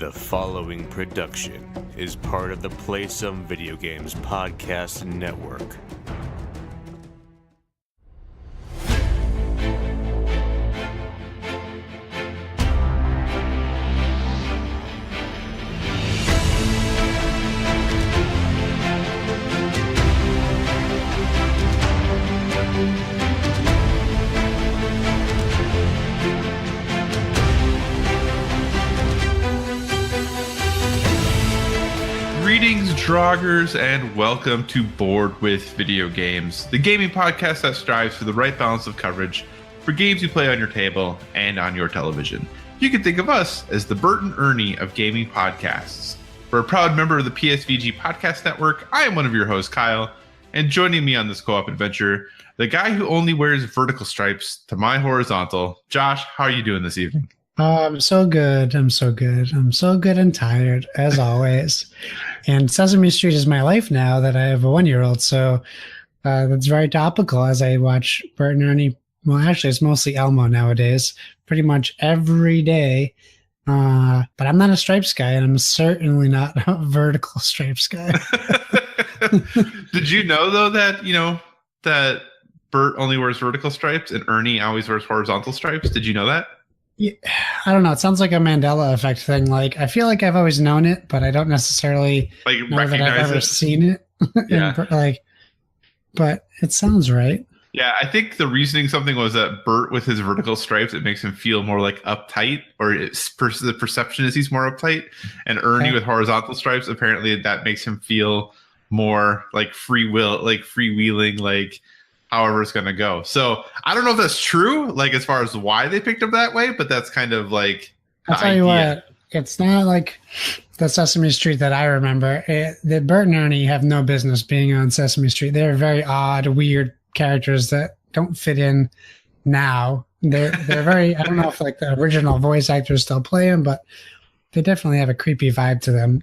The following production is part of the Play Some Video Games podcast network. Greetings, Droggers, and welcome to Bored with Video Games, the gaming podcast that strives for the right balance of coverage for games you play on your table and on your television. You can think of us as the Bert and Ernie of gaming podcasts. We're a proud member of the PSVG Podcast Network. I am one of your hosts, Kyle, and joining me on this co-op adventure, the guy who only wears vertical stripes to my horizontal. Josh, how are you doing this evening? I'm so good. I'm so good and tired, as always. And Sesame Street is my life now that I have a 1-year-old. So that's very topical as I watch Bert and Ernie. Well, actually, it's mostly Elmo nowadays, pretty much every day. But I'm not a stripes guy, and I'm certainly not a vertical stripes guy. Did you know, though, that Bert only wears vertical stripes and Ernie always wears horizontal stripes? Did you know that? Yeah, I don't know. It sounds like a Mandela effect thing. Like, I feel like I've always known it, but I don't necessarily know that I've ever seen it. Yeah. But it sounds right. Yeah, I think the reasoning something was that Bert with his vertical stripes, it makes him feel more like uptight, or the perception is he's more uptight. And Ernie with horizontal stripes, apparently that makes him feel more like freewheeling, like however it's going to go. So I don't know if that's true, like as far as why they picked up that way, but that's kind of like I'll tell you what, it's not like the Sesame Street that I remember. The Bert and Ernie have no business being on Sesame Street. They're very odd, weird characters that don't fit in now. They're very, I don't know if like the original voice actors still play them, but they definitely have a creepy vibe to them.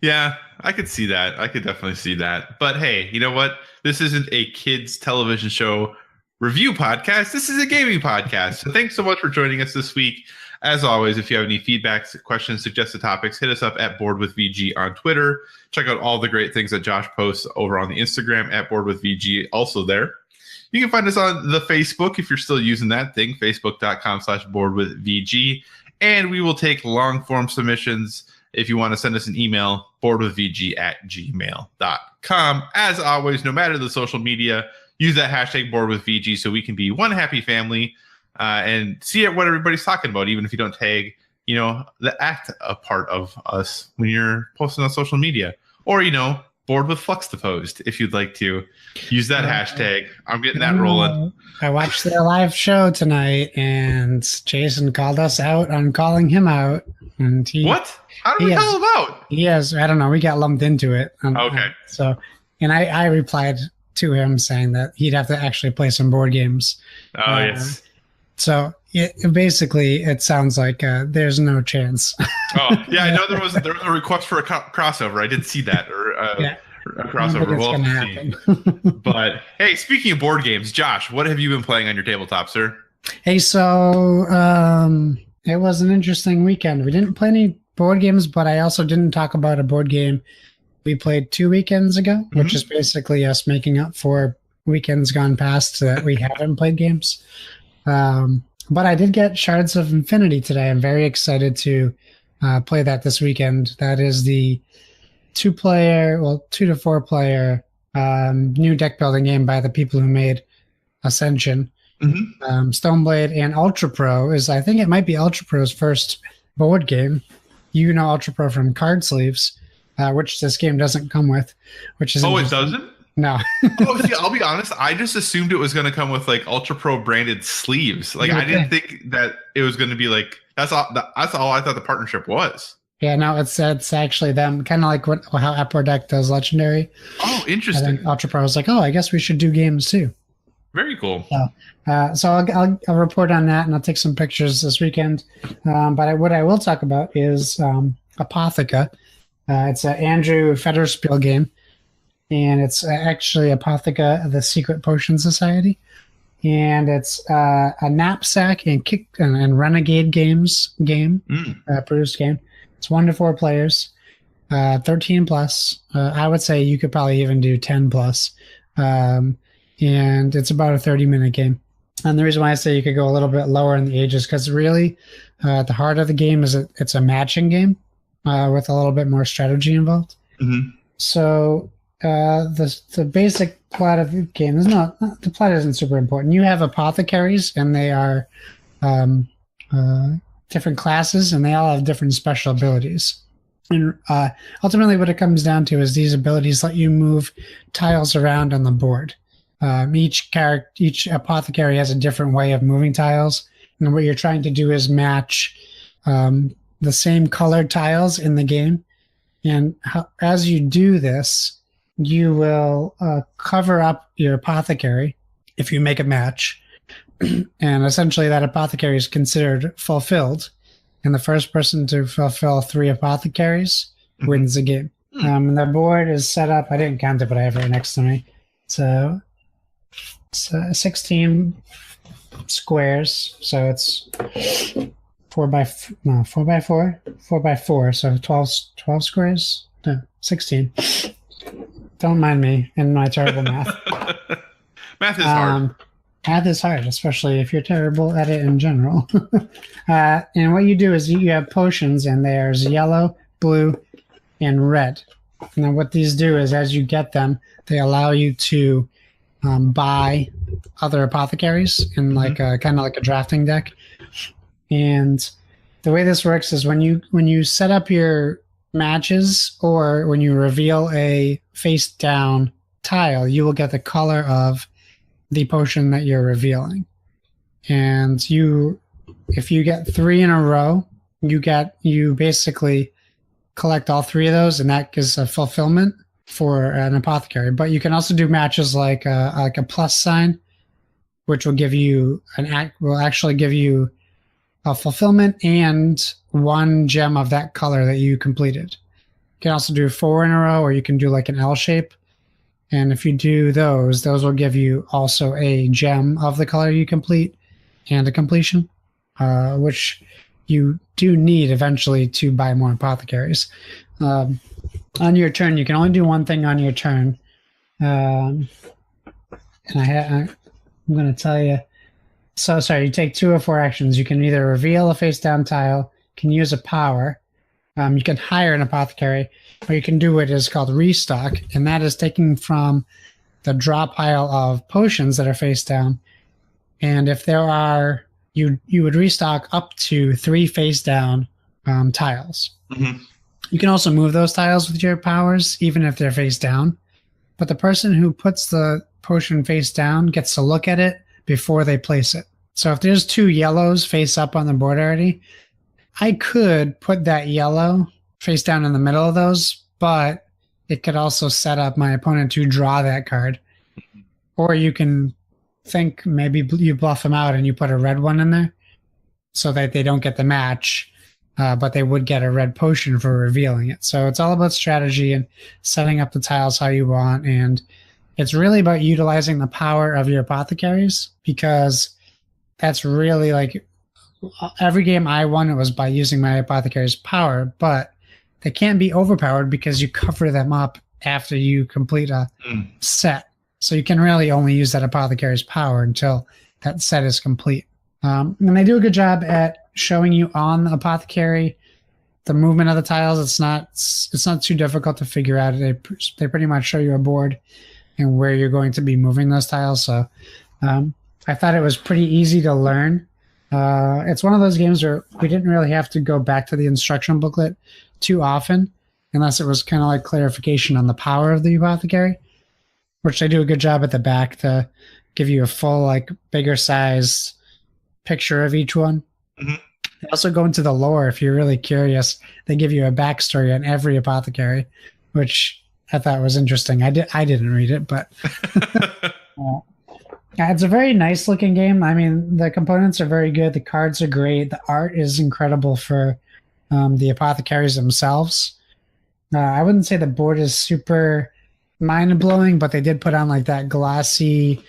Yeah, I could see that. I could definitely see that. But hey, you know what? This isn't a kids television show review podcast. This is a gaming podcast. So thanks so much for joining us this week. As always, if you have any feedback, questions, suggested topics, hit us up at BoredWithVG on Twitter. Check out all the great things that Josh posts over on the Instagram at BoredWithVG, also there. You can find us on the Facebook if you're still using that thing, facebook.com/BoredWithVG. And we will take long-form submissions if you want to send us an email, boredwithvg@gmail.com. As always, no matter the social media, use that hashtag boredwithvg so we can be one happy family and see what everybody's talking about, even if you don't tag, the act a part of us when you're posting on social media. Or, Bored with Fluxtaposed, if you'd like to use that hashtag. I'm getting that rolling. I watched their live show tonight, and Jason called us out on calling him out. And what? How did we call him out? Yes, I don't know. We got lumped into it. Okay. And I replied to him saying that he'd have to actually play some board games. Oh, yes. So basically, it sounds like there's no chance. Oh, yeah. I know there was a request for a crossover. I did see that. Or a crossover. But hey, speaking of board games, Josh, what have you been playing on your tabletop, sir? Hey, so it was an interesting weekend. We didn't play any board games, but I also didn't talk about a board game we played 2 weekends ago, which is basically us making up for weekends gone past that we haven't played games. But I did get Shards of Infinity today. I'm very excited to play that this weekend. That is the 2 to 4 player new deck building game by the people who made Ascension. Stoneblade and Ultra Pro I think it might be Ultra Pro's first board game. Ultra Pro from Card Sleeves, which this game doesn't come with. Which is it doesn't? No. See, I'll be honest. I just assumed it was going to come with like Ultra Pro branded sleeves. Like I didn't think that it was going to be like that's all I thought the partnership was. Yeah, no, it's actually them, kind of like how Upper Deck does Legendary. Oh, interesting. And then Ultra Pro was like, oh, I guess we should do games too. Very cool. So I'll report on that, and I'll take some pictures this weekend. But what I will talk about is Apotheca. It's an Andrew Federspiel game, and it's actually Apotheca, the Secret Potion Society. And it's a knapsack and Renegade Games produced game. It's 1 to 4 players, 13 plus. I would say you could probably even do 10 plus. And it's about a 30-minute game. And the reason why I say you could go a little bit lower in the age is because really the heart of the game is it's a matching game with a little bit more strategy involved. Mm-hmm. So the basic plot of the game is not the plot isn't super important. You have apothecaries, and they are different classes, and they all have different special abilities. And ultimately, what it comes down to is these abilities let you move tiles around on the board. Each apothecary has a different way of moving tiles, and what you're trying to do is match the same colored tiles in the game. And as you do this, you will cover up your apothecary if you make a match. And essentially that apothecary is considered fulfilled. And the first person to fulfill 3 apothecaries wins the game. And the board is set up. I didn't count it, but I have it right next to me. So it's 16 squares. So it's 4 by 4. So 12 squares. No, 16. Don't mind me and my terrible math. Math is hard. Math is hard, especially if you're terrible at it in general. And what you do is you have potions, and there's yellow, blue, and red. Now, what these do is, as you get them, they allow you to buy other apothecaries in like kind of like a drafting deck. And the way this works is when you set up your matches, or when you reveal a face down tile, you will get the color of the potion that you're revealing. And if you get 3 in a row, you basically collect all 3 of those, and that gives a fulfillment for an apothecary. But you can also do matches like a plus sign, which will give you actually give you a fulfillment and 1 gem of that color that you completed. You can also do 4 in a row, or you can do like an L shape. And if you do those will give you also a gem of the color you complete and a completion, which you do need eventually to buy more apothecaries. On your turn, you can only do one thing on your turn. And I'm going to tell you. So, sorry, you take 2 or 4 actions. You can either reveal a face-down tile, can use a power, you can hire an apothecary, or you can do what is called restock, and that is taking from the draw pile of potions that are face-down. And if there are, you would restock up to 3 face-down tiles. Mm-hmm. You can also move those tiles with your powers, even if they're face-down. But the person who puts the potion face-down gets to look at it before they place it. So if there's 2 yellows face up on the board already, I could put that yellow face down in the middle of those, but it could also set up my opponent to draw that card. Or you can think maybe you bluff them out and you put a red one in there so that they don't get the match, but they would get a red potion for revealing it. So it's all about strategy and setting up the tiles how you want, and it's really about utilizing the power of your apothecaries, because that's really like every game I won, it was by using my apothecaries' power, but they can't be overpowered because you cover them up after you complete a set. So you can really only use that apothecary's power until that set is complete. And they do a good job at showing you on the apothecary the movement of the tiles. It's not too difficult to figure out. They pretty much show you a board and where you're going to be moving those tiles. So I thought it was pretty easy to learn. It's one of those games where we didn't really have to go back to the instruction booklet too often, unless it was kind of like clarification on the power of the apothecary, which they do a good job at the back to give you a full, like, bigger size picture of each one. Mm-hmm. They also go into the lore if you're really curious. They give you a backstory on every apothecary, which I thought was interesting. I didn't read it, but it's a very nice looking game. I mean, the components are very good. The cards are great. The art is incredible for the apothecaries themselves. I wouldn't say the board is super mind-blowing, but they did put on like that glossy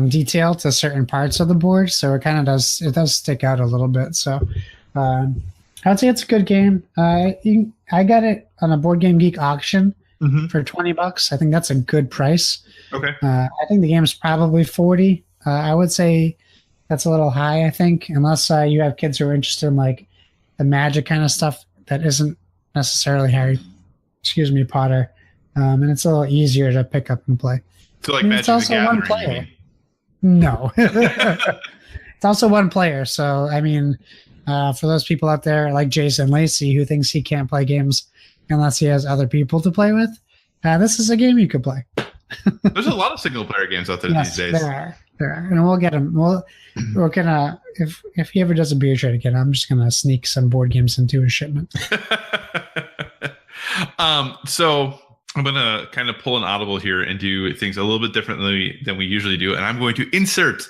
detail to certain parts of the board, so it kind of does stick out a little bit. So I would say it's a good game. I got it on a Board Game Geek auction for $20. I think that's a good price. Okay. I think the game is probably 40. I would say that's a little high, I think, unless you have kids who are interested in like the Magic kind of stuff that isn't necessarily Potter. And it's a little easier to pick up and play. So like Magic it's also the Gathering, one player. No. It's also one player. So, I mean, for those people out there like Jason Lacey who thinks he can't play games unless he has other people to play with, this is a game you could play. There's a lot of single player games out there these days. There are. And we'll get him. We're gonna if he ever does a beer trade again, I'm just gonna sneak some board games into his shipment. So I'm gonna kind of pull an audible here and do things a little bit differently than we usually do, and I'm going to insert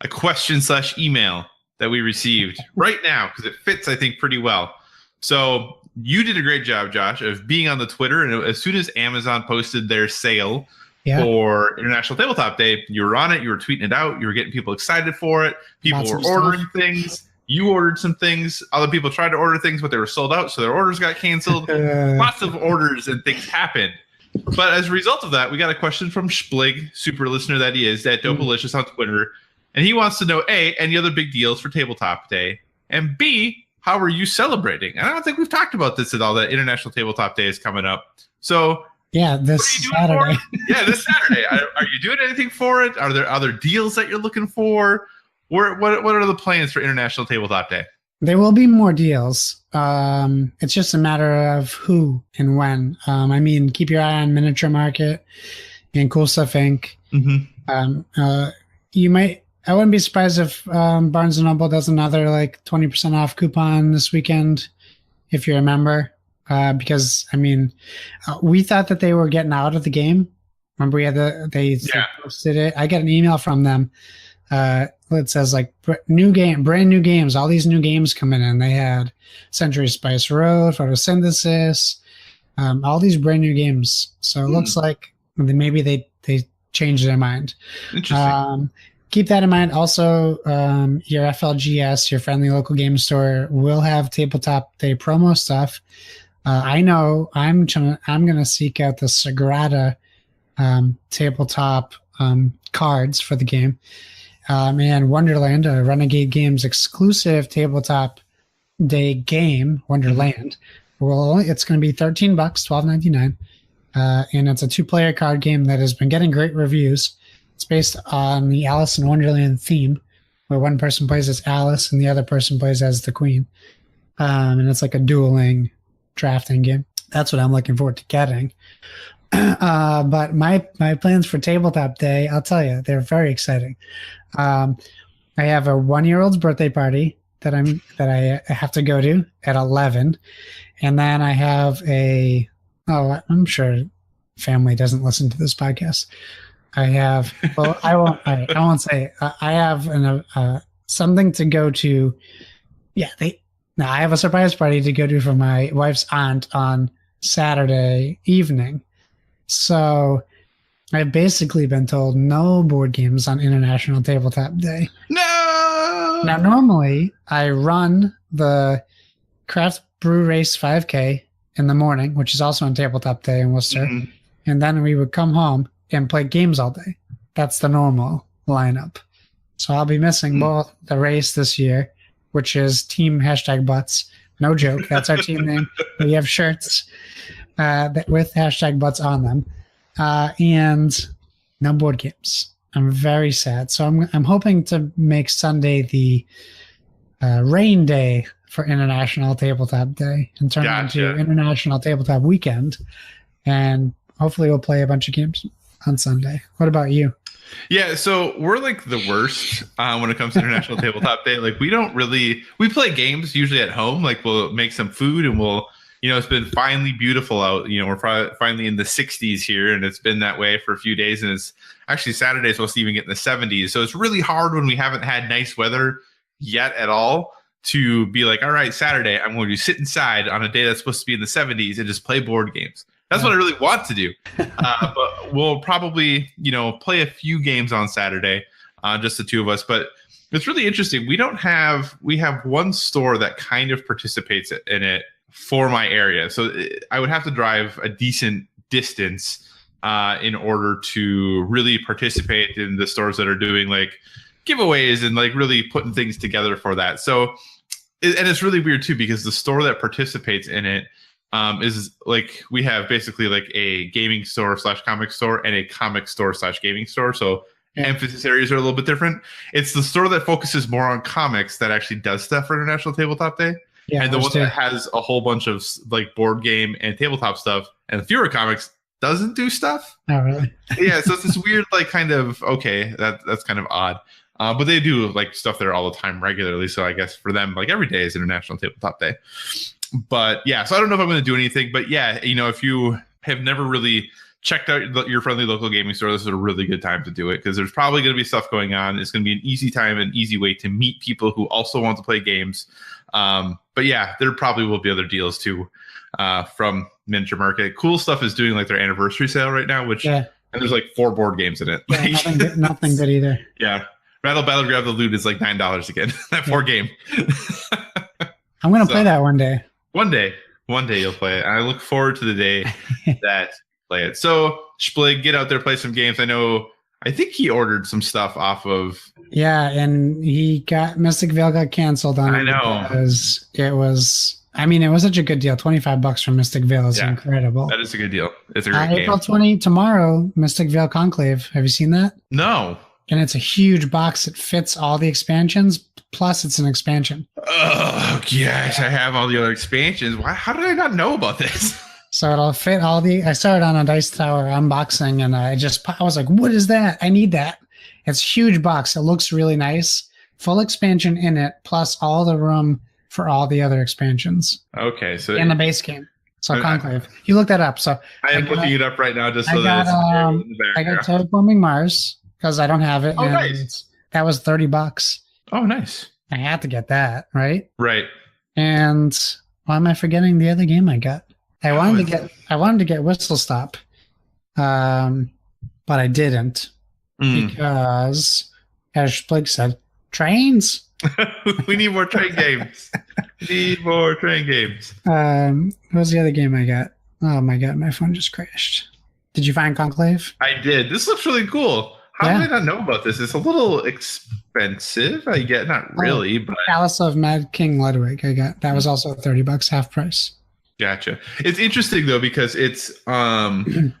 a question/email that we received right now because it fits, I think, pretty well. So you did a great job, Josh, of being on the Twitter, and as soon as Amazon posted their sale for International Tabletop Day, you were on it, you were tweeting it out, you were getting people excited for it, people were ordering things, you ordered some things, other people tried to order things, but they were sold out, so their orders got canceled. Lots of orders and things happened. But as a result of that, we got a question from Splig, super listener that he is, at Dopalicious on Twitter, and he wants to know, A, any other big deals for Tabletop Day, and B, how are you celebrating? And I don't think we've talked about this at all, that International Tabletop Day is coming up. So this Saturday. This Saturday. Are you doing anything for it? Are there other deals that you're looking for? What are the plans for International Tabletop Day? There will be more deals. It's just a matter of who and when. I mean, keep your eye on Miniature Market and Cool Stuff Inc. You might. I wouldn't be surprised if Barnes & Noble does another like 20% off coupon this weekend, if you remember. Because, I mean, we thought that they were getting out of the game. Remember they posted it. I got an email from them. It says like brand new games. All these new games coming in. They had Century Spice Road, Photosynthesis, all these brand new games. So it looks like maybe they changed their mind. Interesting. Keep that in mind. Also, your FLGS, your friendly local game store, will have Tabletop Day promo stuff. I know I'm going to seek out the Sagrada tabletop cards for the game. And Wonderland, a Renegade Games exclusive Tabletop Day game, Wonderland. Well, it's going to be $13, $12.99. And it's a 2-player card game that has been getting great reviews. It's based on the Alice in Wonderland theme, where one person plays as Alice and the other person plays as the Queen. And it's like a dueling drafting game. That's what I'm looking forward to getting. But my plans for Tabletop Day, I'll tell you, they're very exciting. I have a 1-year-old's birthday party that I have to go to at 11, and then I have I'm sure family doesn't listen to this podcast. I have I won't say I have something to go to. I have a surprise party to go to for my wife's aunt on Saturday evening. So I've basically been told no board games on International Tabletop Day. No! Now, normally I run the Craft Brew Race 5K in the morning, which is also on Tabletop Day in Worcester. And then we would come home and play games all day. That's the normal lineup. So I'll be missing both the race this year, which is Team #Butts. No joke. That's our team name. We have shirts with #Butts on them. And no board games. I'm very sad. So I'm hoping to make Sunday the rain day for International Tabletop Day and turn it into International Tabletop Weekend. And hopefully we'll play a bunch of games on Sunday. What about you? Yeah, so we're like the worst when it comes to International Tabletop Day. Like we play games usually at home. Like we'll make some food and it's been finally beautiful out. We're finally in the 60s here, and it's been that way for a few days. And it's actually Saturday supposed to even get in the 70s. So it's really hard when we haven't had nice weather yet at all to be like, all right, Saturday, I'm going to sit inside on a day that's supposed to be in the 70s and just play board games. That's what I really want to do. But we'll probably, play a few games on Saturday, just the two of us. But It's really interesting. We have one store that kind of participates in it for my area. So I would have to drive a decent distance in order to really participate in the stores that are doing like giveaways and like really putting things together for that. So, and it's really weird too, because the store that participates in it is like, we have basically like a gaming store / comic store and a comic store / gaming store. So emphasis areas are a little bit different. It's the store that focuses more on comics that actually does stuff for International Tabletop Day. Yeah, and the one that has a whole bunch of like board game and tabletop stuff and fewer comics doesn't do stuff. Oh, really? Yeah, so it's this weird, like, kind of, okay, that's kind of odd. But they do like stuff there all the time regularly. So I guess for them, like every day is International Tabletop Day. But yeah, so I don't know if I'm going to do anything. But yeah, you know, if you have never really checked out your friendly local gaming store, this is a really good time to do it because there's probably going to be stuff going on. It's going to be an easy time, an easy way to meet people who also want to play games. But yeah, there probably will be other deals too from Miniature Market. Cool Stuff is doing like their anniversary sale right now, which and there's like 4 board games in it. Yeah, nothing good either. Yeah. Rattle Battle Grab the Loot is like $9 again. That 4 game. I'm going to play that one day. One day you'll play it. I look forward to the day that play it. So Splig, get out there, play some games. I think he ordered some stuff off of. Yeah, and Mystic Vale got canceled on it. I know. Because it was such a good deal. $25 from Mystic Vale is incredible. That is a good deal. It's a great game. April 20 tomorrow, Mystic Vale Conclave. Have you seen that? No. And it's a huge box. It fits all the expansions. Plus, it's an expansion. Oh, gosh. I have all the other expansions. How did I not know about this? So it'll fit all the... I started on a Dice Tower unboxing, and I was like, what is that? I need that. It's a huge box. It looks really nice. Full expansion in it, plus all the room for all the other expansions. Okay. So in the base game. So Conclave. You look that up. So I am looking it up right now just so that it's in the background. I got Terraforming Mars because I don't have it. Oh, nice. That was $30. Oh, nice. I had to get that, right? Right. And why am I forgetting the other game I got? I wanted to get Whistle Stop, but I didn't because, as Splig said, trains. We need more train games. What was the other game I got? Oh my god, my phone just crashed. Did you find Conclave? I did. This looks really cool. How did I not know about this? It's a little expensive. I get not really, but Palace of Mad King Ludwig. I got that was also $30, half price. Gotcha. It's interesting though because it's on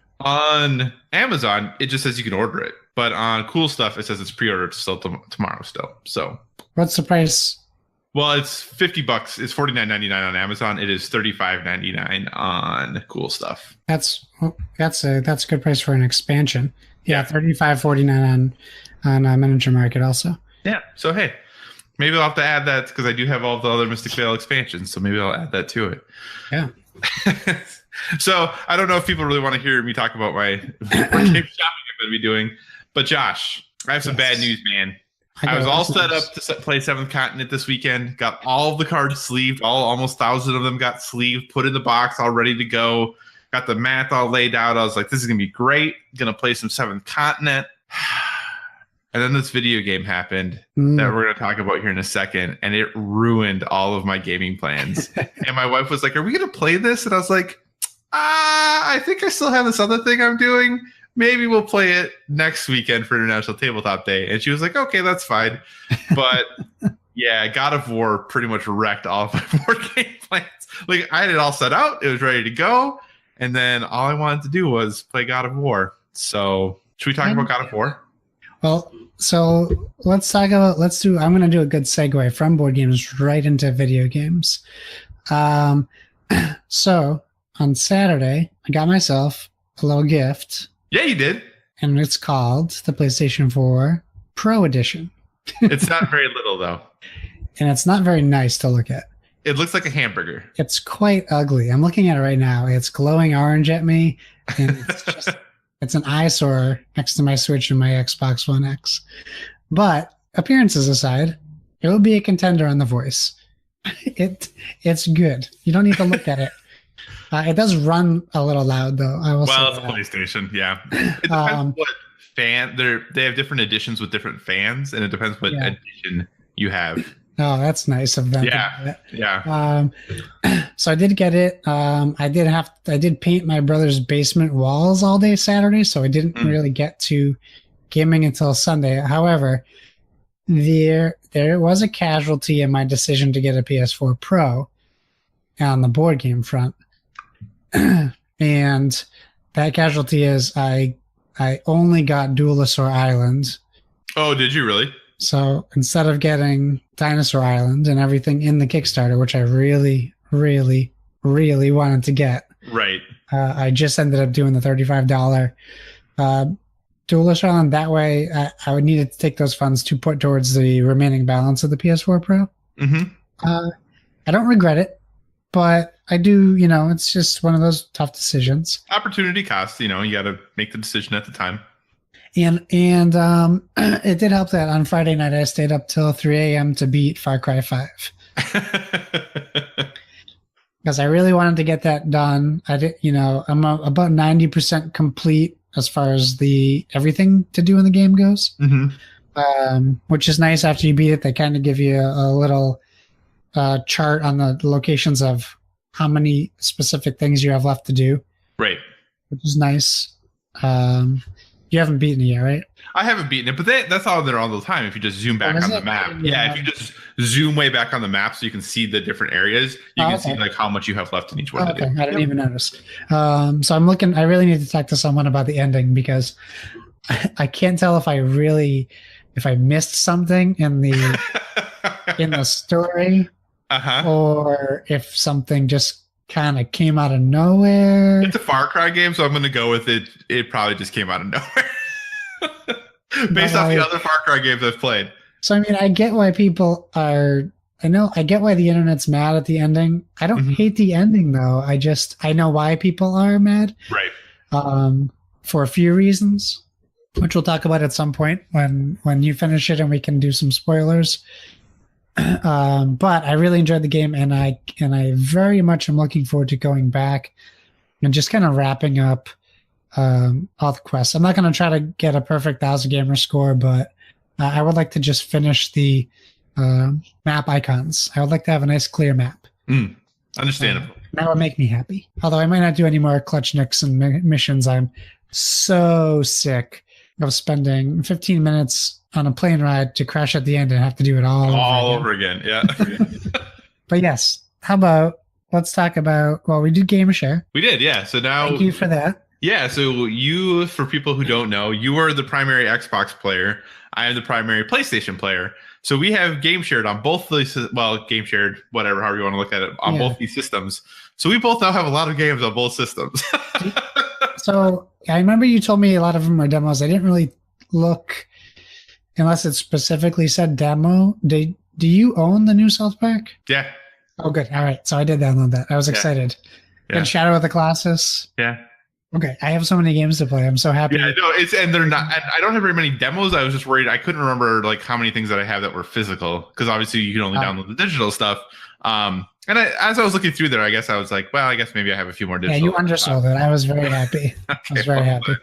Amazon. It just says you can order it, but on Cool Stuff it says it's pre-ordered still tomorrow still. So what's the price? Well, it's $50. It's $49.99 on Amazon. It is $35.99 on Cool Stuff. That's a good price for an expansion. Yeah, $35.49 on Miniature Market also. Yeah. So hey, maybe I'll have to add that because I do have all the other Mystic Vale expansions. So maybe I'll add that to it. Yeah. So I don't know if people really want to hear me talk about my game shopping I'm going to be doing, but Josh, I have some bad news, man. I was all set up to play 7th Continent this weekend. Got all of the cards sleeved. Almost 1,000 of them got sleeved, put in the box, all ready to go. Got the math all laid out. I was like, this is going to be great. Going to play some 7th Continent. And then this video game happened that we're going to talk about here in a second. And it ruined all of my gaming plans. And my wife was like, are we going to play this? And I was like, I think I still have this other thing I'm doing. Maybe we'll play it next weekend for International Tabletop Day. And she was like, okay, that's fine. But yeah, God of War pretty much wrecked all of my board game plans. Like I had it all set out. It was ready to go. And then all I wanted to do was play God of War. So should we talk about God of War? Well, so I'm going to do a good segue from board games right into video games. So on Saturday, I got myself a little gift. Yeah, you did. And it's called the PlayStation 4 Pro Edition. It's not very little though. And it's not very nice to look at. It looks like a hamburger. It's quite ugly. I'm looking at it right now. It's glowing orange at me. And it's an eyesore next to my Switch and my Xbox One X. But appearances aside, it will be a contender on The Voice. It's good. You don't need to look at it. It does run a little loud, though. I will say it's a PlayStation, yeah. It depends they have different editions with different fans, and it depends what edition you have. Oh, that's nice of them. Yeah. So I did get it. I did paint my brother's basement walls all day Saturday, so I didn't really get to gaming until Sunday. However, there was a casualty in my decision to get a PS4 Pro on the board game front. And that casualty is I only got Duelosaur Island. Oh, did you really? So instead of getting Dinosaur Island and everything in the Kickstarter, which I really, really, really wanted to get, right? I just ended up doing the $35 Duelosaur Island. That way, I would need to take those funds to put towards the remaining balance of the PS4 Pro. I don't regret it, but I do. It's just one of those tough decisions. Opportunity cost. You got to make the decision at the time. And it did help that on Friday night I stayed up till 3 a.m. to beat Far Cry 5. Because I really wanted to get that done. I did, I'm about 90% complete as far as the everything to do in the game goes. Which is nice after you beat it. They kind of give you a little chart on the locations of how many specific things you have left to do. Right. Which is nice. You haven't beaten it yet, right? I haven't beaten it, but that's all there all the time. If you just zoom back on the map. Yeah, if you just zoom way back on the map so you can see the different areas, you can see like how much you have left in each one. Okay, I didn't even notice. So I'm looking, I really need to talk to someone about the ending because I can't tell if I missed something in the story or if something just kind of came out of nowhere. It's a Far Cry game, so I'm going to go with it. It probably just came out of nowhere. Based off the other Far Cry games I've played. So, I mean, I get why people are... I get why the internet's mad at the ending. I don't hate the ending, though. I know why people are mad. Right. For a few reasons, which we'll talk about at some point when you finish it and we can do some spoilers. But I really enjoyed the game, and I very much am looking forward to going back and just kind of wrapping up all the quests. I'm not going to try to get a perfect 1,000 gamer score, but I would like to just finish the map icons. I would like to have a nice clear map. Understandable. That would make me happy. Although I might not do any more clutch nicks and missions. I'm so sick of spending 15 minutes on a plane ride to crash at the end and have to do it all over again. Yeah. But yes, how about let's talk about, we did Game Share. We did, yeah. So now thank you for that. Yeah, so you, for people who don't know, you are the primary Xbox player. I am the primary PlayStation player. So we have game shared on both these, game shared, whatever, however you want to look at it, on both these systems. So we both now have a lot of games on both systems. So I remember you told me a lot of them are demos. I didn't really look unless it specifically said demo. Do you own the new South Park? Yeah. Oh, good. All right. So I did download that. I was excited. Yeah. And Shadow of the Colossus. Yeah. Okay. I have so many games to play. I'm so happy. Yeah, no, and they're not. I don't have very many demos. I was just worried. I couldn't remember how many things that I have that were physical, because obviously you can only download the digital stuff. As I was looking through there, I guess I was like, well, I guess maybe I have a few more digital. Yeah, you undersold it. I was very happy. I was very happy.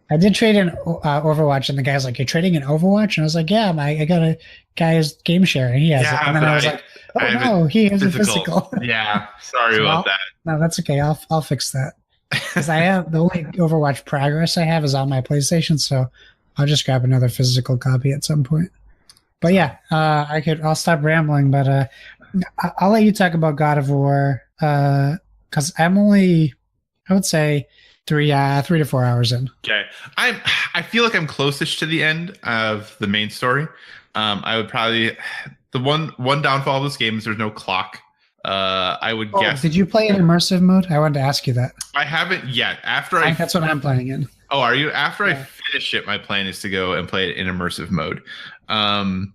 I did trade in Overwatch, and the guy's like, "You're trading in Overwatch?" And I was like, "Yeah, I got a guy's game share, and he has it." And then I was like, "Oh no, he has a physical." Yeah, sorry about that. No, that's okay. I'll fix that. Because I have the only Overwatch progress I have is on my PlayStation, so I'll just grab another physical copy at some point. But yeah, I'll stop rambling, but I'll let you talk about God of War, because I'm only, I would say, 3 to 4 hours in. Okay, I feel like I'm closest to the end of the main story. I would probably, the one downfall of this game is there's no clock. I would guess. Did you play in immersive mode? I wanted to ask you that. I haven't yet. That's what I'm playing in. Oh, are you? After I finish it, my plan is to go and play it in immersive mode. I'm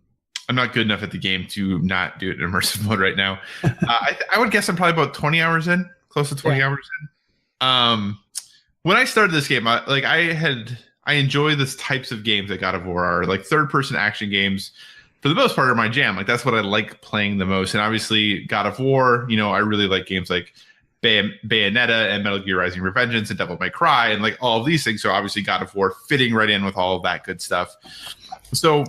not good enough at the game to not do it in immersive mode right now. I would guess I'm probably about 20 hours in, close to 20 hours in. When I started this game, I enjoy this types of games that God of War are, like third-person action games. For the most part, are my jam. Like, that's what I like playing the most. And obviously, God of War, I really like games like Bayonetta and Metal Gear Rising: Revengeance and Devil May Cry and like all of these things. So obviously God of War fitting right in with all of that good stuff. So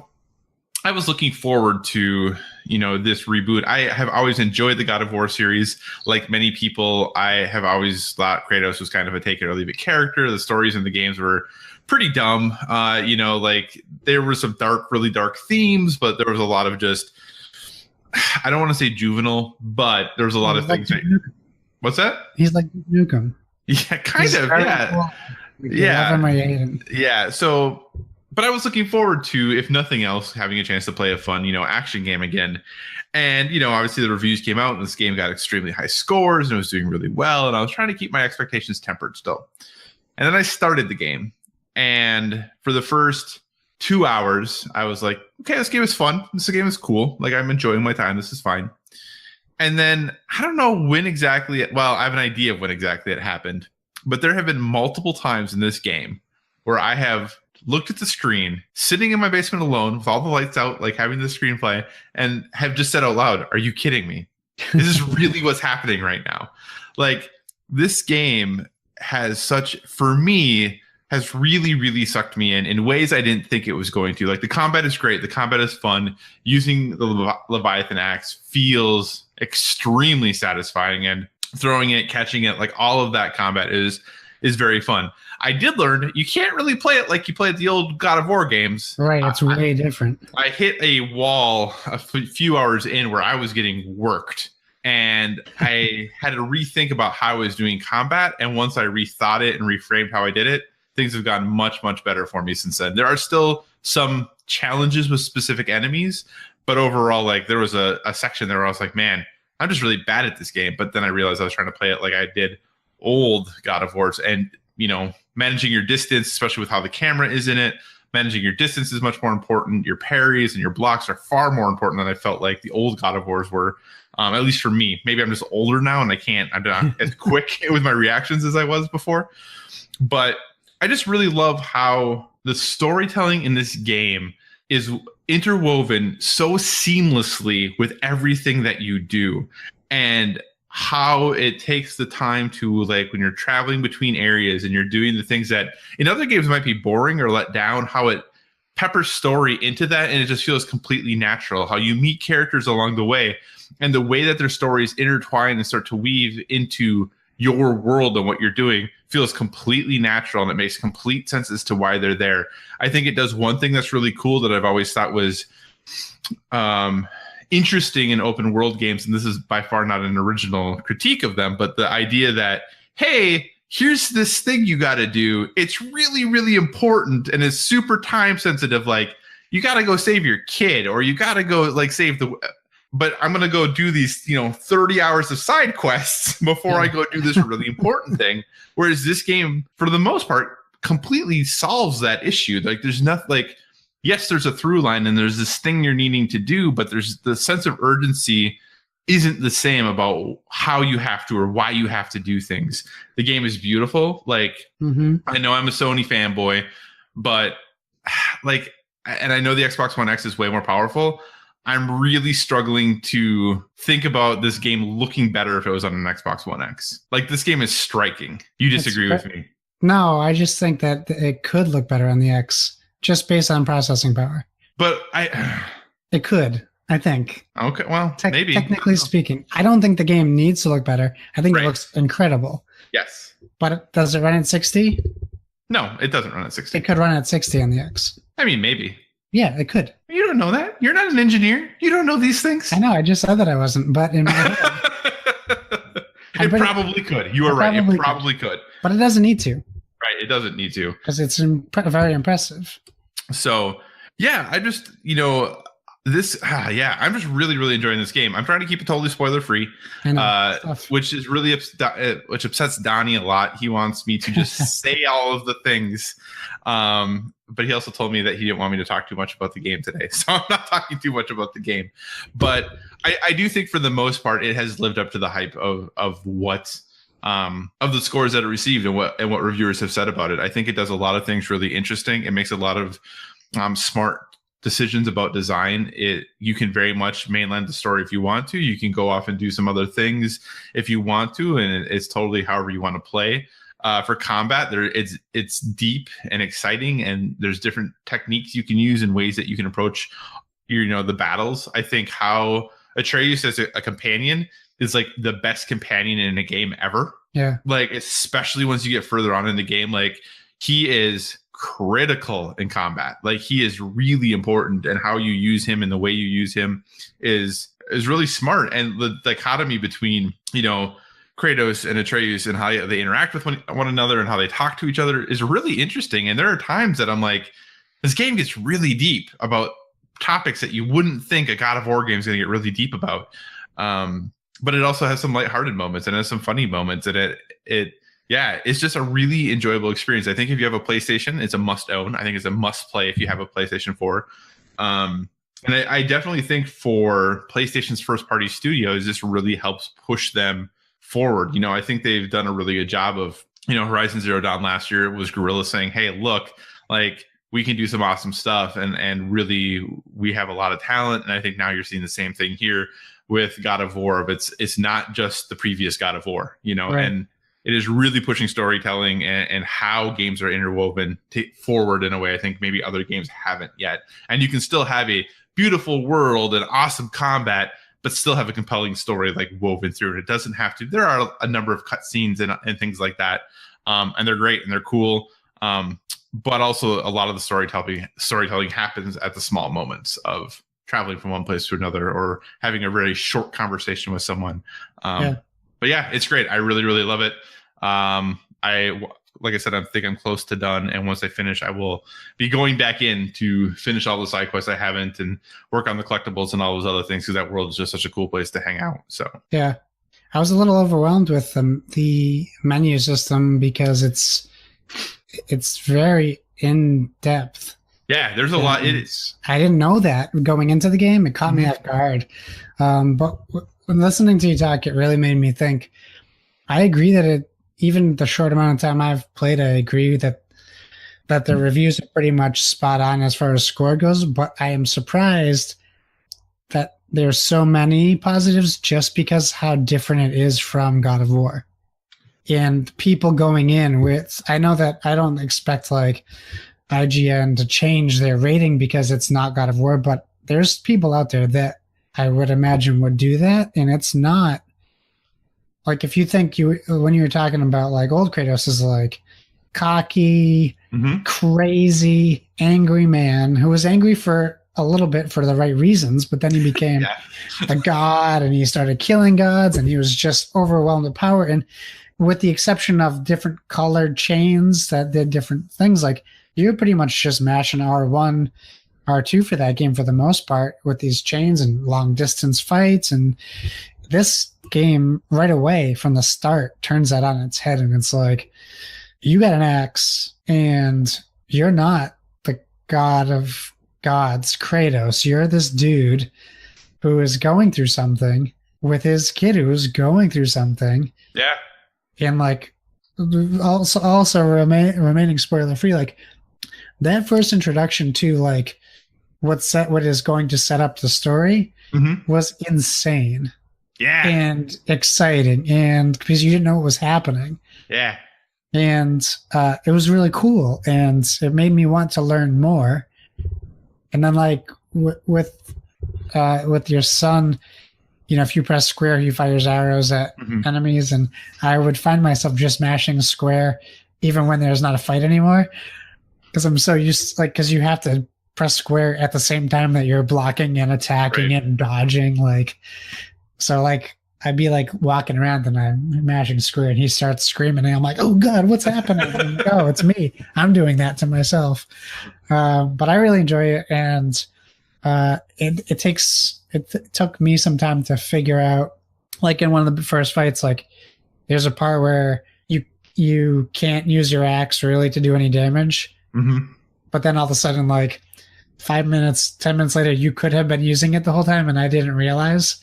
I was looking forward to, this reboot. I have always enjoyed the God of War series. Like many people, I have always thought Kratos was kind of a take it or leave it character. The stories in the games were pretty dumb. Like there were some really dark themes, but there was a lot of just, I don't want to say juvenile, but there was a lot of things. What's that? He's like Nukem. Yeah, kind of. Yeah. Cool. Yeah. Yeah. So, but I was looking forward to, if nothing else, having a chance to play a fun, action game again. And, obviously the reviews came out and this game got extremely high scores and it was doing really well. And I was trying to keep my expectations tempered still. And then I started the game. And for the first 2 hours, I was like, okay, this game is fun. This game is cool. Like, I'm enjoying my time. This is fine. And then I don't know when exactly, I have an idea of when exactly it happened. But there have been multiple times in this game where I have looked at the screen, sitting in my basement alone with all the lights out, like having the screen play, and have just said out loud, are you kidding me? This is really what's happening right now. Like, this game has really, really sucked me in ways I didn't think it was going to. Like, the combat is great. The combat is fun. Using the Leviathan axe feels extremely satisfying, and throwing it, catching it, like all of that combat is very fun. I did learn you can't really play it like you played the old God of War games. Right, it's way different. I hit a wall a few hours in where I was getting worked, and I had to rethink about how I was doing combat. And once I rethought it and reframed how I did it, things have gotten much, much better for me since then. There are still some challenges with specific enemies, but overall, like, there was a section there where I was like, man, I'm just really bad at this game. But then I realized I was trying to play it like I did old God of Wars, and managing your distance, especially with how the camera is in it, managing your distance is much more important. Your parries and your blocks are far more important than I felt like the old God of Wars were, at least for me. Maybe I'm just older now and I'm not as quick with my reactions as I was before. But I just really love how the storytelling in this game is interwoven so seamlessly with everything that you do, and how it takes the time to, like, when you're traveling between areas and you're doing the things that in other games might be boring or let down, how it peppers story into that, and it just feels completely natural. How you meet characters along the way, and the way that their stories intertwine and start to weave into your world and what you're doing feels completely natural, and it makes complete sense as to why they're there. I think it does one thing that's really cool that I've always thought was interesting in open world games, and this is by far not an original critique of them, but the idea that, hey, here's this thing you got to do. It's really, really important, and it's super time sensitive. Like, you got to go save your kid, or you got to go like save but I'm going to go do these, 30 hours of side quests before I go do this really important thing. Whereas this game, for the most part, completely solves that issue. Like, there's nothing, like, yes, there's a through line and there's this thing you're needing to do, but there's the sense of urgency isn't the same about how you have to or why you have to do things. The game is beautiful. Like, I know I'm a Sony fanboy, but like, and I know the Xbox One X is way more powerful. I'm really struggling to think about this game looking better if it was on an Xbox One X. Like, this game is striking. You disagree with me? No, I just think that it could look better on the X, just based on processing power. But it could, I think. Okay, well, maybe. Technically speaking, I don't think the game needs to look better. I think it looks incredible. Yes. But does it run at 60? No, it doesn't run at 60. It could run at 60 on the X. I mean, maybe. Yeah, it could. You don't know that. You're not an engineer. You don't know these things. I know. I just said that I wasn't, but in my head, it probably could. You are right. It probably could. But it doesn't need to. Right. It doesn't need to. Because it's very impressive. So, yeah, I just, I'm just really, really enjoying this game. I'm trying to keep it totally spoiler free, which is really which upsets Donnie a lot. He wants me to just say all of the things. But he also told me that he didn't want me to talk too much about the game today. So I'm not talking too much about the game. But I do think for the most part, it has lived up to the hype of what of the scores that it received and what reviewers have said about it. I think it does a lot of things really interesting. It makes a lot of smart decisions about design, you can very much mainline the story if you want to. You can go off and do some other things if you want to, and it's totally however you want to play. For combat, it's deep and exciting, and there's different techniques you can use and ways that you can approach the battles. I think how Atreus as a companion is like the best companion in a game ever. Yeah. Like, especially once you get further on in the game, like he is critical in combat. Like, he is really important, and how you use him and the way you use him is really smart. And the dichotomy between, Kratos and Atreus and how they interact with one another and how they talk to each other is really interesting. And there are times that I'm like, this game gets really deep about topics that you wouldn't think a God of War game is going to get really deep about. But it also has some lighthearted moments and has some funny moments, and it's just a really enjoyable experience. I think if you have a PlayStation, it's a must own. I think it's a must play if you have a PlayStation 4. And I definitely think for PlayStation's first party studios, this really helps push them forward. I think they've done a really good job of, Horizon Zero Dawn last year was Guerrilla saying, hey, look, like, we can do some awesome stuff, and really we have a lot of talent. And I think now you're seeing the same thing here with God of War, but it's not just the previous God of War, right. And it is really pushing storytelling and how games are interwoven forward in a way I think maybe other games haven't yet. And you can still have a beautiful world and awesome combat, but still have a compelling story like woven through it. It doesn't have to. There are a number of cutscenes and things like that, and they're great and they're cool. But also a lot of the storytelling happens at the small moments of traveling from one place to another or having a very short conversation with someone. But yeah, it's great. I really, really love it. Like I said, I think I'm close to done. And once I finish, I will be going back in to finish all the side quests I haven't and work on the collectibles and all those other things, because that world is just such a cool place to hang out. So yeah, I was a little overwhelmed with the menu system because it's very in depth. Yeah, there's a lot. It is. I didn't know that going into the game. It caught me off guard. But when listening to you talk, it really made me think. I agree that even the short amount of time I've played, I agree that the reviews are pretty much spot on as far as score goes. But I am surprised that there's so many positives just because how different it is from God of War. And people going in with, I know that I don't expect like IGN to change their rating because it's not God of War, but there's people out there that I would imagine would do that. And it's not like, if you think when you were talking about like old Kratos is like cocky, crazy, angry man who was angry for a little bit for the right reasons, but then he became a god and he started killing gods and he was just overwhelmed with power. And with the exception of different colored chains that did different things, like you're pretty much just mashing R1, R2 for that game for the most part with these chains and long distance fights. And this game right away from the start turns that on its head. And it's like, you got an axe and you're not the god of gods, Kratos. You're this dude who is going through something with his kid who's going through something. Yeah. And like also remaining spoiler free, like that first introduction to like what is going to set up the story was insane. Yeah. And exciting, and because you didn't know what was happening. Yeah. And it was really cool, and it made me want to learn more. And then like with your son, if you press square, he fires arrows at enemies, and I would find myself just mashing square even when there's not a fight anymore, because I'm so used, like, because you have to press square at the same time that you're blocking and attacking and dodging, like. So like I'd be like walking around and I'm mashing square and he starts screaming and I'm like, oh God, what's happening? Oh, it's me. I'm doing that to myself. But I really enjoy it, and it took me some time to figure out, like in one of the first fights, like there's a part where you can't use your axe really to do any damage. But then all of a sudden, like 10 minutes later, you could have been using it the whole time and I didn't realize.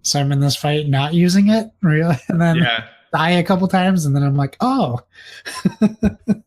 So I'm in this fight not using it, really, and then die a couple times, and then I'm like, oh.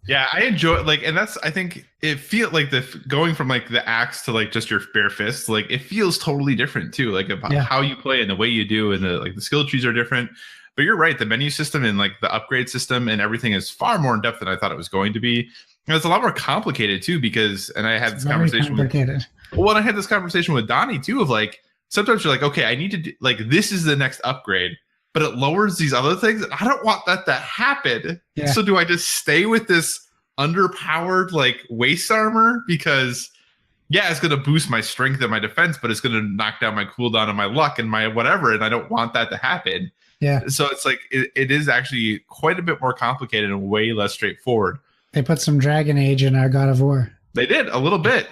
Yeah, I enjoy it. Like, and that's, I think it feels like going from like the axe to like just your bare fists, like it feels totally different too. Like about how you play and the way you do, and the skill trees are different. But you're right, the menu system and like the upgrade system and everything is far more in depth than I thought it was going to be. And it's a lot more complicated too, because, and I had this conversation I had this conversation with Donnie too, of like, sometimes you're like, okay, I need to do, like, this is the next upgrade, but it lowers these other things. And I don't want that to happen. Yeah. So do I just stay with this underpowered like waist armor? Because yeah, it's going to boost my strength and my defense, but it's going to knock down my cooldown and my luck and my whatever. And I don't want that to happen. Yeah. So it's like, it is actually quite a bit more complicated and way less straightforward. They put some Dragon Age in our God of War. They did a little bit.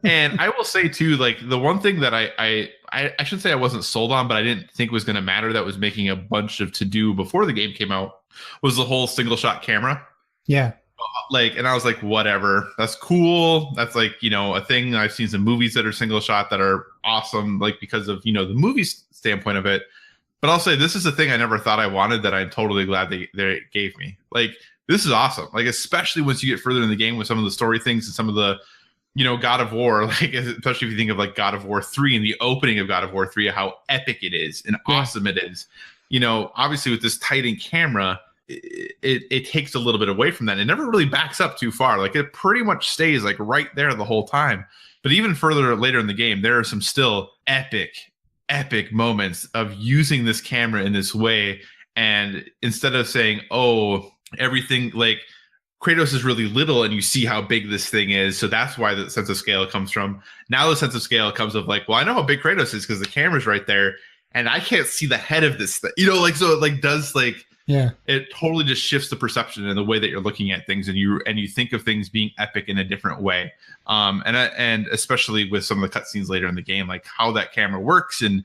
And I will say too, like the one thing that I should say I wasn't sold on, but I didn't think was going to matter, that was making a bunch of to do before the game came out, was the whole single shot camera. Yeah. Like, and I was like, whatever, that's cool. That's like, you know, a thing. I've seen some movies that are single shot that are awesome, like because of, you know, the movie standpoint of it. But I'll say this is a thing I never thought I wanted that I'm totally glad they gave me. Like, this is awesome. Like, especially once you get further in the game with some of the story things and some of the, you know, God of War, like, especially if you think of like God of War 3 and the opening of God of War 3, how epic it is and awesome it is. You know, obviously with this tight-in camera, it takes a little bit away from that. It never really backs up too far. Like, it pretty much stays like right there the whole time. But even further later in the game, there are some still epic moments of using this camera in this way. And instead of saying, oh, everything, like, Kratos is really little and you see how big this thing is, so that's why the sense of scale comes from. Now the sense of scale comes of like, well, I know how big Kratos is because the camera's right there and I can't see the head of this thing, you know, like, so it like does like, yeah, it totally just shifts the perception and the way that you're looking at things, and you think of things being epic in a different way. And especially with some of the cutscenes later in the game, like how that camera works and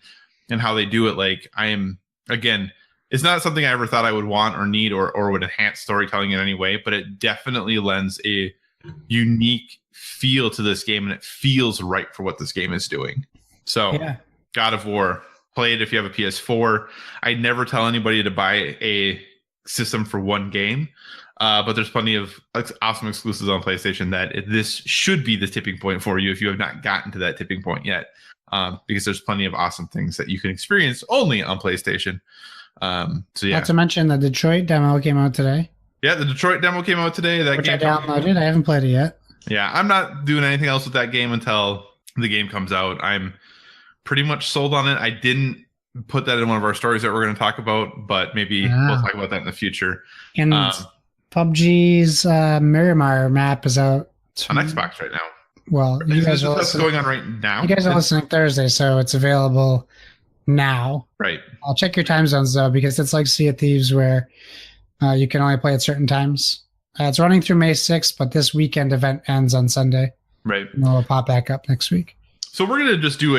how they do it. Like, I am, again, it's not something I ever thought I would want or need or would enhance storytelling in any way, but it definitely lends a unique feel to this game, and it feels right for what this game is doing. So, yeah. God of War, play it if you have a PS4. I never tell anybody to buy a system for one game, but there's plenty of awesome exclusives on PlayStation that this should be the tipping point for you if you have not gotten to that tipping point yet, because there's plenty of awesome things that you can experience only on PlayStation. So yeah. Not to mention the Detroit demo came out today. Yeah, the Detroit demo came out today. That which game I downloaded. I haven't played it yet. Yeah, I'm not doing anything else with that game until the game comes out. I'm pretty much sold on it. I didn't put that in one of our stories that we're going to talk about, but maybe we'll talk about that in the future. And PUBG's Miramar map is out on Xbox right now. Well, you guys are going on right now. You guys are listening Thursday, so it's available now. Right. I'll check your time zones though, because it's like Sea of Thieves where you can only play at certain times. It's running through May 6th, but this weekend event ends on Sunday. Right. And it'll pop back up next week. So we're going to just do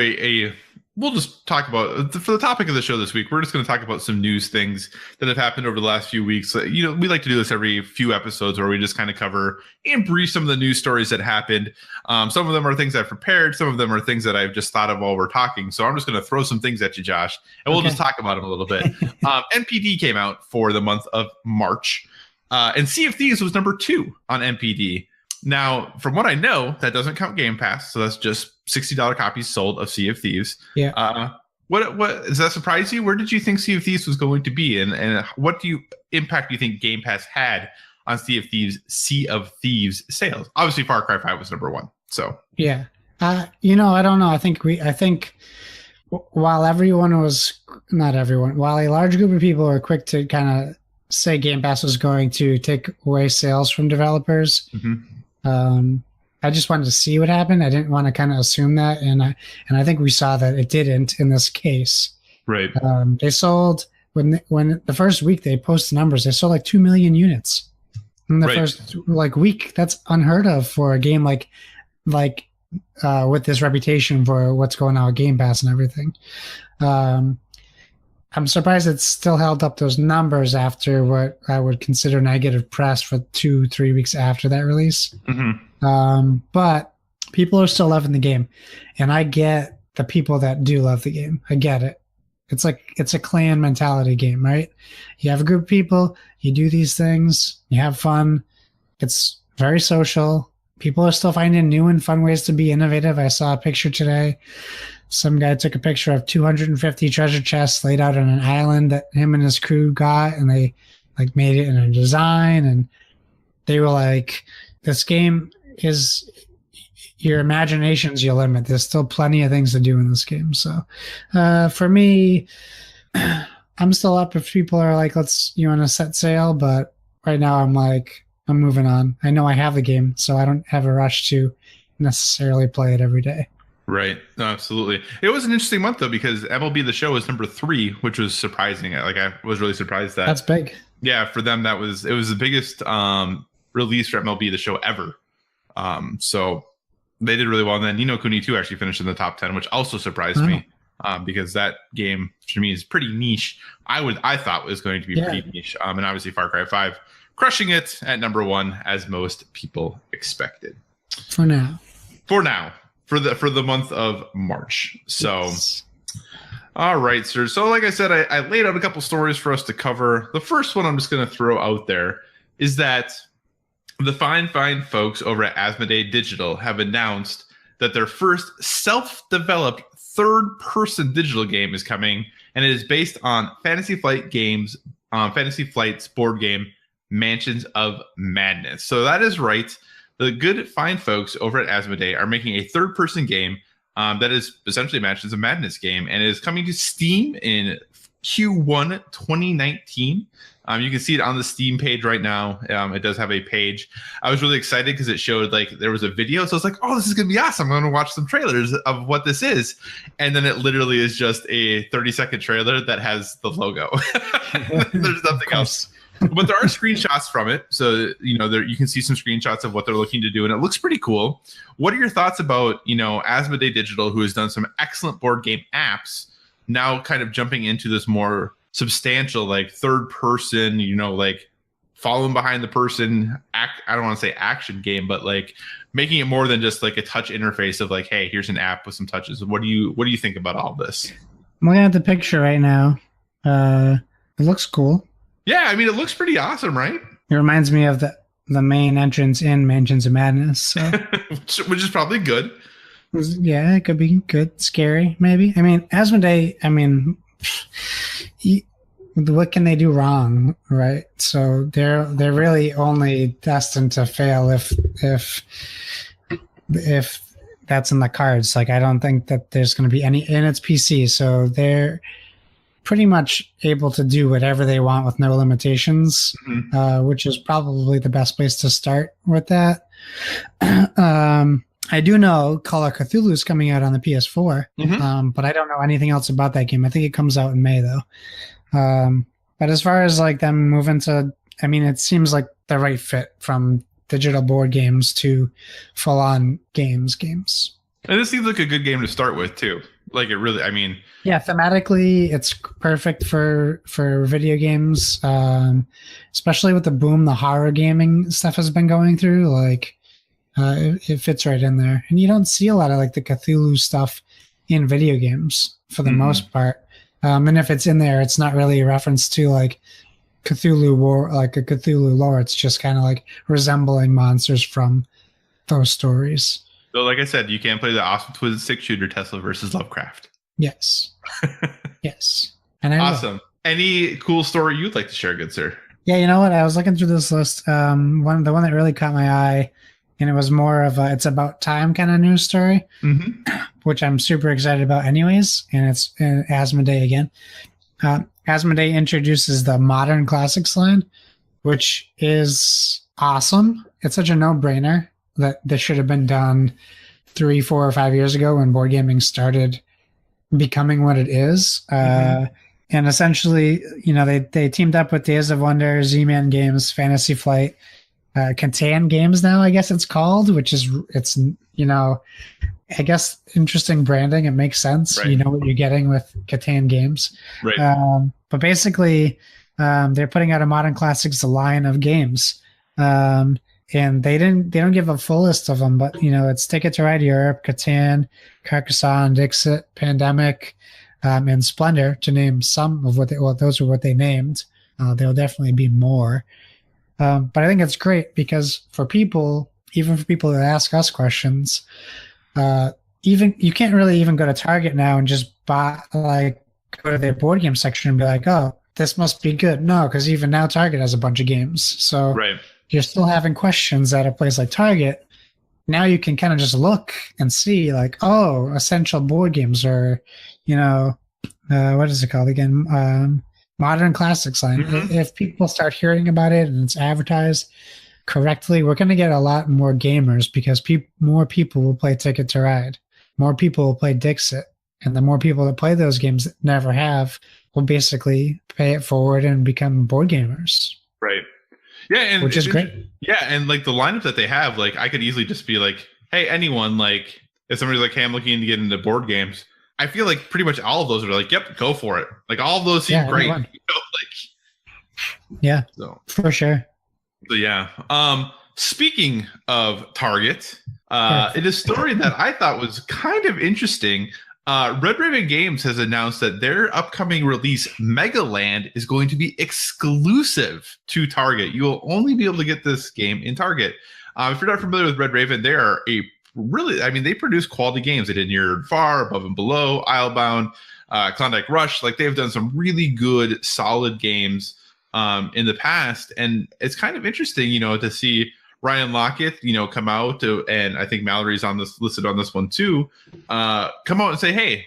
we'll just talk about, for the topic of the show this week, we're just going to talk about some news things that have happened over the last few weeks. You know, we like to do this every few episodes where we just kind of cover in brief some of the news stories that happened. Some of them are things I've prepared. Some of them are things that I've just thought of while we're talking. So I'm just going to throw some things at you, Josh, and we'll just talk about them a little bit. NPD came out for the month of March, and Sea of Thieves was number 2 on NPD. Now, from what I know, that doesn't count Game Pass, so that's just $60 copies sold of Sea of Thieves. Yeah. What does that surprise you? Where did you think Sea of Thieves was going to be, and what impact do you think Game Pass had on Sea of Thieves sales? Obviously, Far Cry 5 was number 1. So yeah, I don't know. I think while while a large group of people were quick to kind of say Game Pass was going to take away sales from developers. Mm-hmm. I just wanted to see what happened. I didn't want to kind of assume that, and I think we saw that it didn't in this case. Right. They sold when the first week they posted numbers. They sold like 2 million units in the first week. That's unheard of for a game like with this reputation for what's going on with Game Pass and everything. I'm surprised it still held up those numbers after what I would consider negative press for 2-3 weeks after that release. Mm-hmm. But people are still loving the game, and I get the people that do love the game. I get it. it's a clan mentality game, right? You have a group of people, you do these things, you have fun. It's very social. People are still finding new and fun ways to be innovative. I saw a picture today. Some guy took a picture of 250 treasure chests laid out on an island that him and his crew got, and they like made it in a design, and they were like, this game is your imagination's your limit. There's still plenty of things to do in this game. So for me, I'm still up if people are like, you want to set sail, but right now I'm like, I'm moving on. I know I have the game, so I don't have a rush to necessarily play it every day. Right. No, absolutely. It was an interesting month though, because MLB The Show was number 3, which was surprising. Like I was really surprised that that's big. Yeah, for them it was the biggest release for MLB The Show ever. So they did really well. And then Ni no Kuni 2 actually finished in the top 10, which also surprised me because that game to me is pretty niche. I thought was going to be pretty niche. And obviously Far Cry 5 crushing it at number 1 as most people expected. For now. For the month of March. So, yes. All right, sir. So like I said, I laid out a couple stories for us to cover. The first one I'm just going to throw out there is that the fine folks over at Asmodee Digital have announced that their first self-developed third-person digital game is coming, and it is based on Fantasy Flight's board game Mansions of Madness. So that is right. The good fine folks over at Asmodee are making a third-person game that is essentially Mansions of Madness game, and it is coming to Steam in Q1 2019. You can see it on the Steam page right now. It does have a page. I was really excited because it showed like there was a video. So I was like, oh, this is going to be awesome. I'm going to watch some trailers of what this is. And then it literally is just a 30-second trailer that has the logo. There's nothing else. But there are screenshots from it. So, you can see some screenshots of what they're looking to do. And it looks pretty cool. What are your thoughts about, Asmodee Digital, who has done some excellent board game apps, now kind of jumping into this more substantial, like third person, like following behind the person, I don't want to say action game, but like making it more than just like a touch interface of like, hey, here's an app with some touches. What do you think about all this? I'm looking at the picture right now. It looks cool. Yeah, I mean, it looks pretty awesome, right? It reminds me of the main entrance in Mansions of Madness. So. which is probably good. Yeah, it could be good. Scary, maybe. I mean, Asmodee, what can they do wrong, right? So they're really only destined to fail if that's in the cards. Like, I don't think that there's going to be any, and it's PC, so they're pretty much able to do whatever they want with no limitations, which is probably the best place to start with that. I do know Call of Cthulhu is coming out on the PS4, but I don't know anything else about that game. I think it comes out in May, though. But as far as like them moving to, it seems like the right fit from digital board games to full-on games. And this seems like a good game to start with, too. Like, it really, yeah, thematically, it's perfect for video games, especially with the boom the horror gaming stuff has been going through. Like, it fits right in there. And you don't see a lot of like the Cthulhu stuff in video games for the most part. And if it's in there, it's not really a reference to like Cthulhu war, like a Cthulhu lore. It's just kind of like resembling monsters from those stories. So like I said, you can play the awesome twin stick shooter Tesla versus Lovecraft. Yes. Yes. And awesome. Any cool story you'd like to share, good sir? Yeah, you know what? I was looking through this list. The one that really caught my eye, and it was more of a it's about time kind of news story, which I'm super excited about anyways. And it's Asmodee again. Asmodee introduces the Modern Classics line, which is awesome. It's such a no-brainer that this should have been done 3, 4, or 5 years ago when board gaming started becoming what it is. And essentially, they teamed up with Days of Wonder, Z-Man Games, Fantasy Flight, Catan Games now, I guess it's called, which is, I guess interesting branding. It makes sense. Right. You know what you're getting with Catan Games. Right. But basically, they're putting out a Modern Classics line of games. And they don't give a full list of them, but it's Ticket to Ride Europe, Catan, Carcassonne, Dixit, Pandemic, and Splendor, to name some of what those are what they named. There'll definitely be more. But I think it's great because even for people that ask us questions, even you can't really even go to Target now and just go to their board game section and be like, oh, this must be good. No, because even now Target has a bunch of games. So right. You're still having questions at a place like Target. Now you can kind of just look and see like, oh, essential board games or, what is it called again? Modern Classics line. Mm-hmm. If people start hearing about it and it's advertised correctly, we're going to get a lot more gamers because more people will play Ticket to Ride. More people will play Dixit. And the more people that play those games that never have will basically pay it forward and become board gamers. Right. Yeah. And which is great. Yeah. And like the lineup that they have, like I could easily just be like, hey, anyone, like if somebody's like, hey, I'm looking to get into board games, I feel like pretty much all of those are like, yep, go for it. Like all of those seem great. Yeah, so for sure. So yeah. Speaking of Target, in a story that I thought was kind of interesting, Red Raven Games has announced that their upcoming release, Megaland, is going to be exclusive to Target. You will only be able to get this game in Target. If you're not familiar with Red Raven, they are they produce quality games. They did Near and Far, Above and Below, Islebound, Klondike Rush. Like they've done some really good, solid games in the past. And it's kind of interesting, to see Ryan Lockett, come out and I think Mallory's listed on this one too. Come out and say, hey,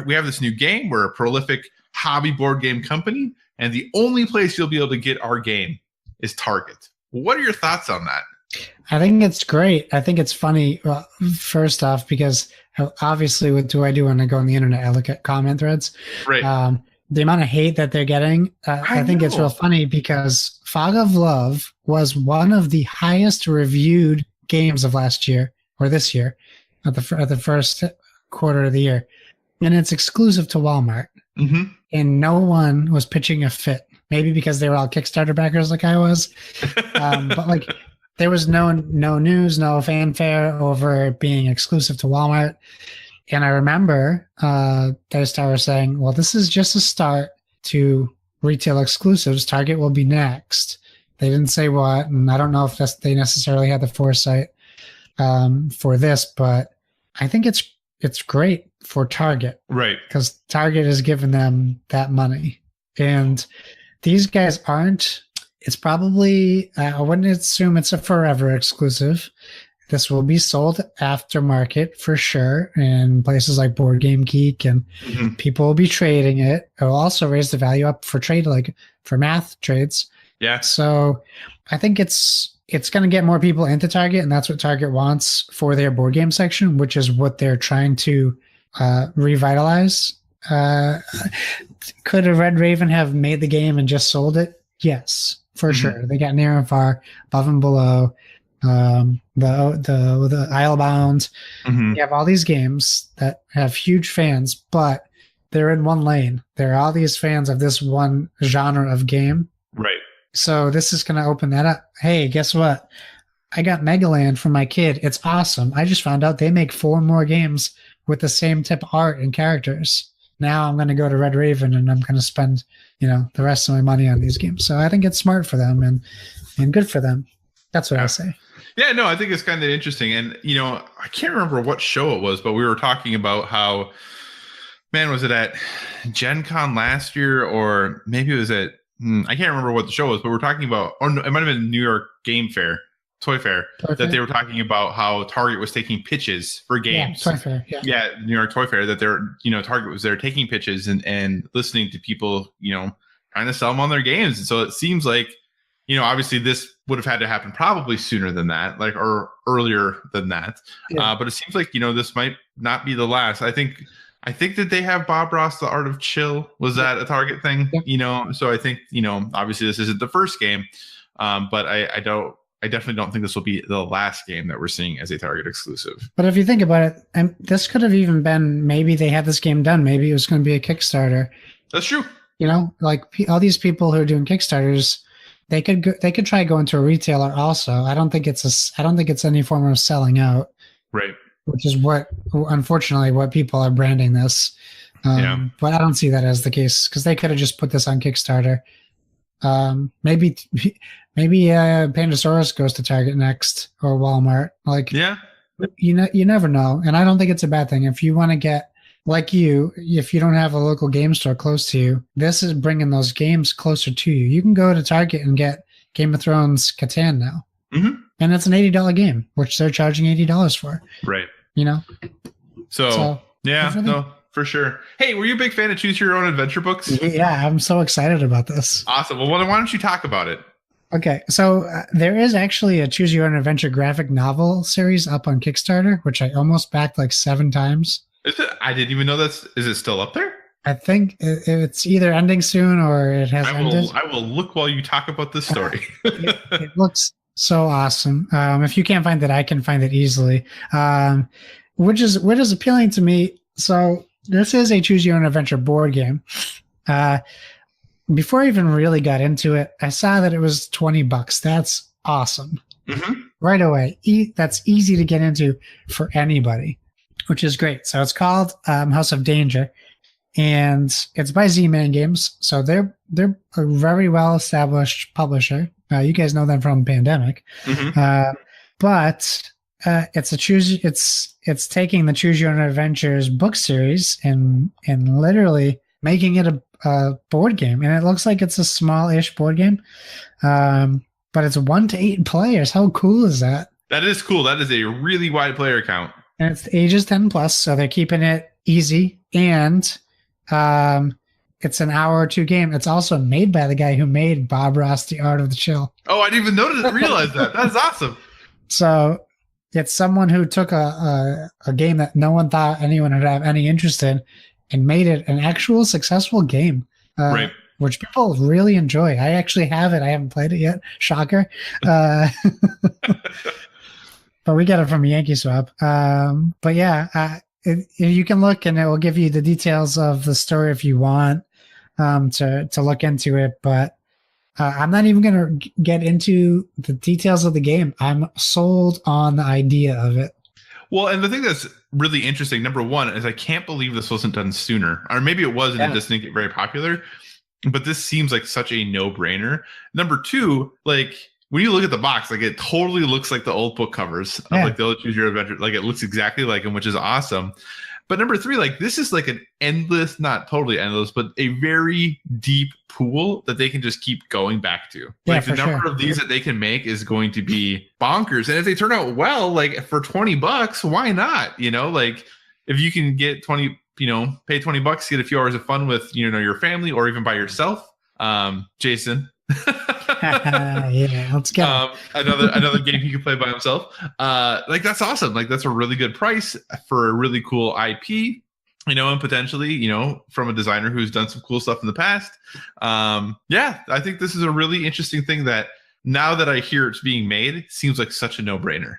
we have this new game. We're a prolific hobby board game company, and the only place you'll be able to get our game is Target. What are your thoughts on that? I think it's great. I think it's funny. Well, first off, because obviously, what do I do when I go on the internet? I look at comment threads. Right. The amount of hate that they're getting, I think it's real funny because Fog of Love was one of the highest reviewed games of last year or this year at the first quarter of the year. And it's exclusive to Walmart. Mm-hmm. And no one was pitching a fit. Maybe because they were all Kickstarter backers like I was. But like there was no news, no fanfare over it being exclusive to Walmart. And I remember Daystar was saying, well, this is just a start to retail exclusives. Target will be next. They didn't say what, and I don't know if they necessarily had the foresight for this, but I think it's great for Target. Right. Because Target has given them that money. And these guys aren't, it's probably, I wouldn't assume it's a forever exclusive. This will be sold aftermarket for sure in places like Board Game Geek, and people will be trading it. It will also raise the value up for trade, like for math trades. Yeah. So I think it's going to get more people into Target, and that's what Target wants for their board game section, which is what they're trying to revitalize. Could a Red Raven have made the game and just sold it? Yes, for sure. They got Near and Far, Above and Below, the Islebound. You have all these games that have huge fans, but they're in one lane. There are all these fans of this one genre of game. Right. So this is going to open that up. Hey, guess what? I got Megaland for my kid. It's awesome. I just found out they make 4 more games with the same type of art and characters. Now I'm going to go to Red Raven and I'm going to spend, the rest of my money on these games. So I think it's smart for them and good for them. That's what I say. Yeah, no, I think it's kind of interesting. And, I can't remember what show it was, but we were talking about how, man, was it at Gen Con last year or maybe it was at, I can't remember what the show was, but we're talking about, or it might have been New York Game Fair, Toy Fair, that they were talking about how Target was taking pitches for games. Yeah, Toy Fair, yeah, New York Toy Fair, that they're, Target was there taking pitches and listening to people, trying to sell them on their games. And so it seems like, obviously this would have had to happen probably sooner than that, or earlier than that. Yeah. But it seems like, this might not be the last. I think that they have Bob Ross, The Art of Chill. Was that a Target thing? Yeah. So I think, obviously this isn't the first game, but I definitely don't think this will be the last game that we're seeing as a Target exclusive. But if you think about it, and this could have even been, maybe they had this game done. Maybe it was going to be a Kickstarter. That's true. Like all these people who are doing Kickstarters, they could try going to a retailer also. I don't think it's any form of selling out. Right. Which is unfortunately what people are branding this. But I don't see that as the case because they could have just put this on Kickstarter. Maybe Pandasaurus goes to Target next or Walmart. Like, you never know. And I don't think it's a bad thing. If you want to get, like if you don't have a local game store close to you, this is bringing those games closer to you. You can go to Target and get Game of Thrones Catan now. Mm-hmm. And it's an $80 game, which they're charging $80 for. Right. So no, for sure. Hey, were you a big fan of Choose Your Own Adventure books? Yeah, I'm so excited about this. Awesome. Well, why don't you talk about it? Okay, so there is actually a Choose Your Own Adventure graphic novel series up on Kickstarter, which I almost backed like 7 times. Is it? I didn't even know is it still up there? I think it's either ending soon or it has ended. I will look while you talk about this story. It looks so awesome. If you can't find it, I can find it easily. Which is appealing to me. So this is a Choose Your Own Adventure board game. Before I even really got into it, I saw that it was $20. That's awesome. Mm-hmm. Right away. That's easy to get into for anybody, which is great. So it's called House of Danger, and it's by Z-Man Games. So they're a very well-established publisher. You guys know them from Pandemic. Mm-hmm. But it's taking the Choose Your Own Adventures book series and literally making it a board game, and it looks like it's a small-ish board game, but it's 1 to 8 players. How cool is that? That is cool. That is a really wide player count, and it's ages 10 plus, so they're keeping it easy. And it's an hour or 2 game. It's also made by the guy who made Bob Ross: The Art of the Chill. Oh, I didn't even realize that. That's awesome. So it's someone who took a game that no one thought anyone would have any interest in and made it an actual successful game, right? Which people really enjoy. I actually have it. I haven't played it yet. Shocker. But we got it from Yankee Swap. But yeah, you can look and it will give you the details of the story if you want to look into it. But I'm not even going to get into the details of the game. I'm sold on the idea of it. Well, and the thing that's really interesting, number one, is I can't believe this wasn't done sooner. Or maybe it was and it just didn't get very popular. But this seems like such a no-brainer. Number two, like when you look at the box, like it totally looks like the old book covers of like the old Choose Your Adventure. Like it looks exactly like them, which is awesome. But number three, like this is like an endless, not totally endless, but a very deep pool that they can just keep going back to. Like the number of these that they can make is going to be bonkers. And if they turn out well, like for $20, why not? Like if you can get pay $20, get a few hours of fun with, your family or even by yourself. Jason. Yeah, let's go. Another game he can play by himself. Like that's awesome. Like that's a really good price for a really cool IP, and potentially, from a designer who's done some cool stuff in the past. Yeah, I think this is a really interesting thing that now that I hear it's being made, it seems like such a no-brainer.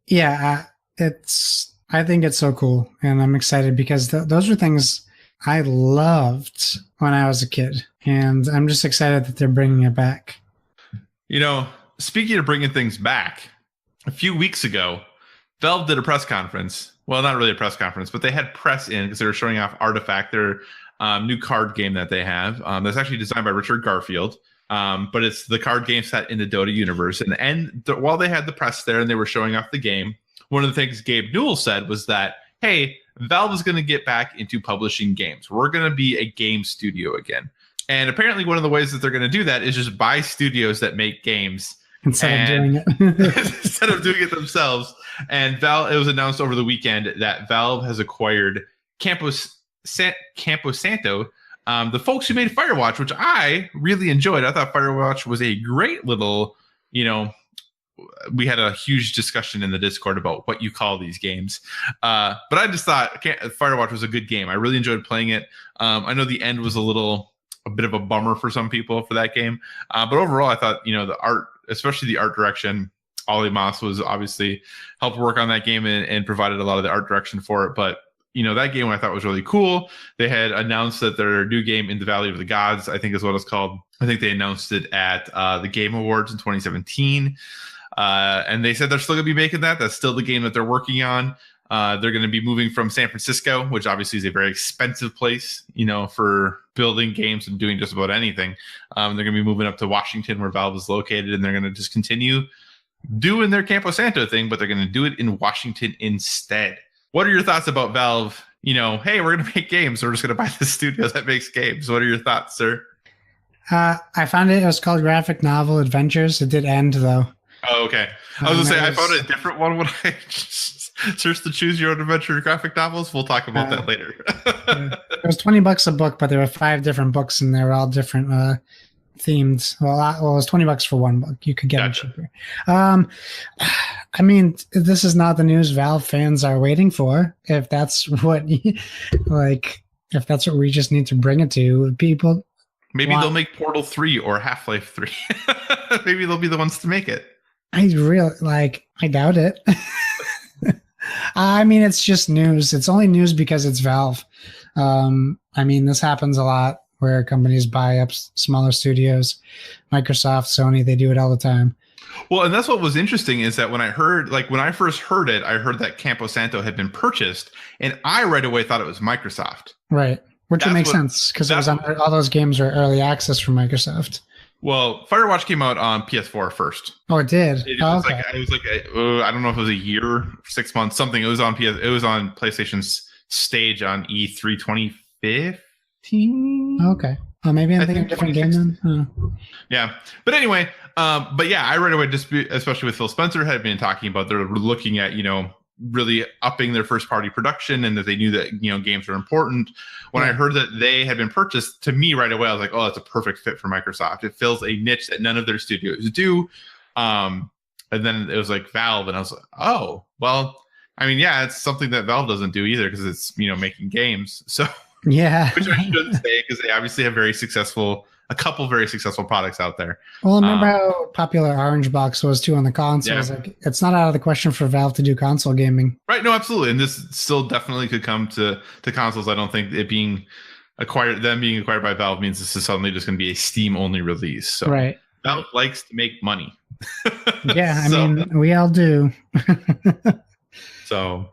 Yeah, I think it's so cool, and I'm excited because those are things I loved when I was a kid, and I'm just excited that they're bringing it back. Speaking of bringing things back, a few weeks ago, Valve did a press conference. Well, not really a press conference, but they had press in because they were showing off Artifact, their new card game that they have. That's actually designed by Richard Garfield, but it's the card game set in the Dota universe. And while they had the press there and they were showing off the game, one of the things Gabe Newell said was that, hey, Valve is going to get back into publishing games. We're going to be a game studio again. And apparently one of the ways that they're going to do that is just buy studios that make games instead of doing it instead of doing it themselves. And it was announced over the weekend that Valve has acquired Campo Santo, the folks who made Firewatch, which I really enjoyed. I thought Firewatch was a great little, we had a huge discussion in the Discord about what you call these games. But I just thought Firewatch was a good game. I really enjoyed playing it. I know the end was a bit of a bummer for some people for that game. But overall, I thought, the art, especially the art direction, Ollie Moss was obviously helped work on that game and provided a lot of the art direction for it. But, that game I thought was really cool. They had announced that their new game, In the Valley of the Gods, I think is what it's called. I think they announced it at the Game Awards in 2017. And they said they're still going to be making that. That's still the game that they're working on. They're going to be moving from San Francisco, which obviously is a very expensive place, for building games and doing just about anything. They're going to be moving up to Washington, where Valve is located, and they're going to just continue doing their Campo Santo thing, but they're going to do it in Washington instead. What are your thoughts about Valve? Hey, we're going to make games. So we're just going to buy the studio that makes games. What are your thoughts, sir? I found it was called Graphic Novel Adventures. It did end, though. Oh, okay. I was going to say, I found a different one when I searched the Choose Your Own Adventure graphic novels. We'll talk about that later. It was $20 a book, but there were 5 different books, and they were all different themed. Well, it was $20 for one book. You could get it cheaper. I mean, this is not the news Valve fans are waiting for. If that's what, if that's what we just need to bring it to people. Maybe they'll make Portal 3 or Half-Life 3. Maybe they'll be the ones to make it. I doubt it. I mean, it's just news. It's only news because it's Valve. I mean, this happens a lot where companies buy up smaller studios. Microsoft, Sony, they do it all the time. Well, and that's what was interesting is that when I first heard it, I heard that Campo Santo had been purchased, and I right away thought it was Microsoft. Right. Which would make sense because all those games are early access from Microsoft. Well, Firewatch came out on PS4 first. Oh, it did. It was I don't know if it was a year, 6 months, something. It was on PlayStation's stage on E3 2015. Okay. Oh, maybe I'm thinking a different game then. Yeah, but anyway, I right away, especially with Phil Spencer, had been talking about they're looking at really upping their first party production, and that they knew that games are important. When I heard that they had been purchased, to me right away I was like, oh, that's a perfect fit for Microsoft. It fills a niche that none of their studios do. And then it was like Valve, and I was like, oh, well, I mean, yeah, it's something that Valve doesn't do either because it's making games. So yeah, which I shouldn't say because they obviously have a couple very successful products out there. Well, remember how popular Orange Box was too on the consoles? Yeah. Like, it's not out of the question for Valve to do console gaming. Right. No, absolutely. And this still definitely could come to consoles. I don't think it being acquired by Valve means this is suddenly just going to be a Steam only release. So right. Valve likes to make money. Yeah. I mean, we all do. So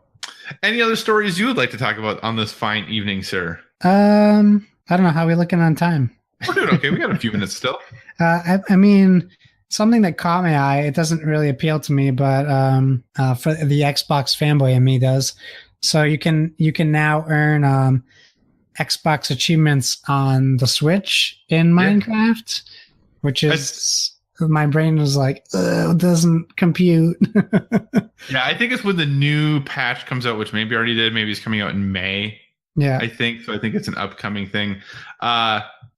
any other stories you would like to talk about on this fine evening, sir? I don't know. How are we looking on time? We're doing okay. We got a few minutes still. I mean, something that caught my eye, it doesn't really appeal to me, but for the Xbox fanboy in me does. So you can now earn Xbox achievements on the Switch in Minecraft, which is my brain was like, it doesn't compute. Yeah, I think it's when the new patch comes out, which maybe already did. Maybe it's coming out in May. Yeah, I think so. I think it's an upcoming thing.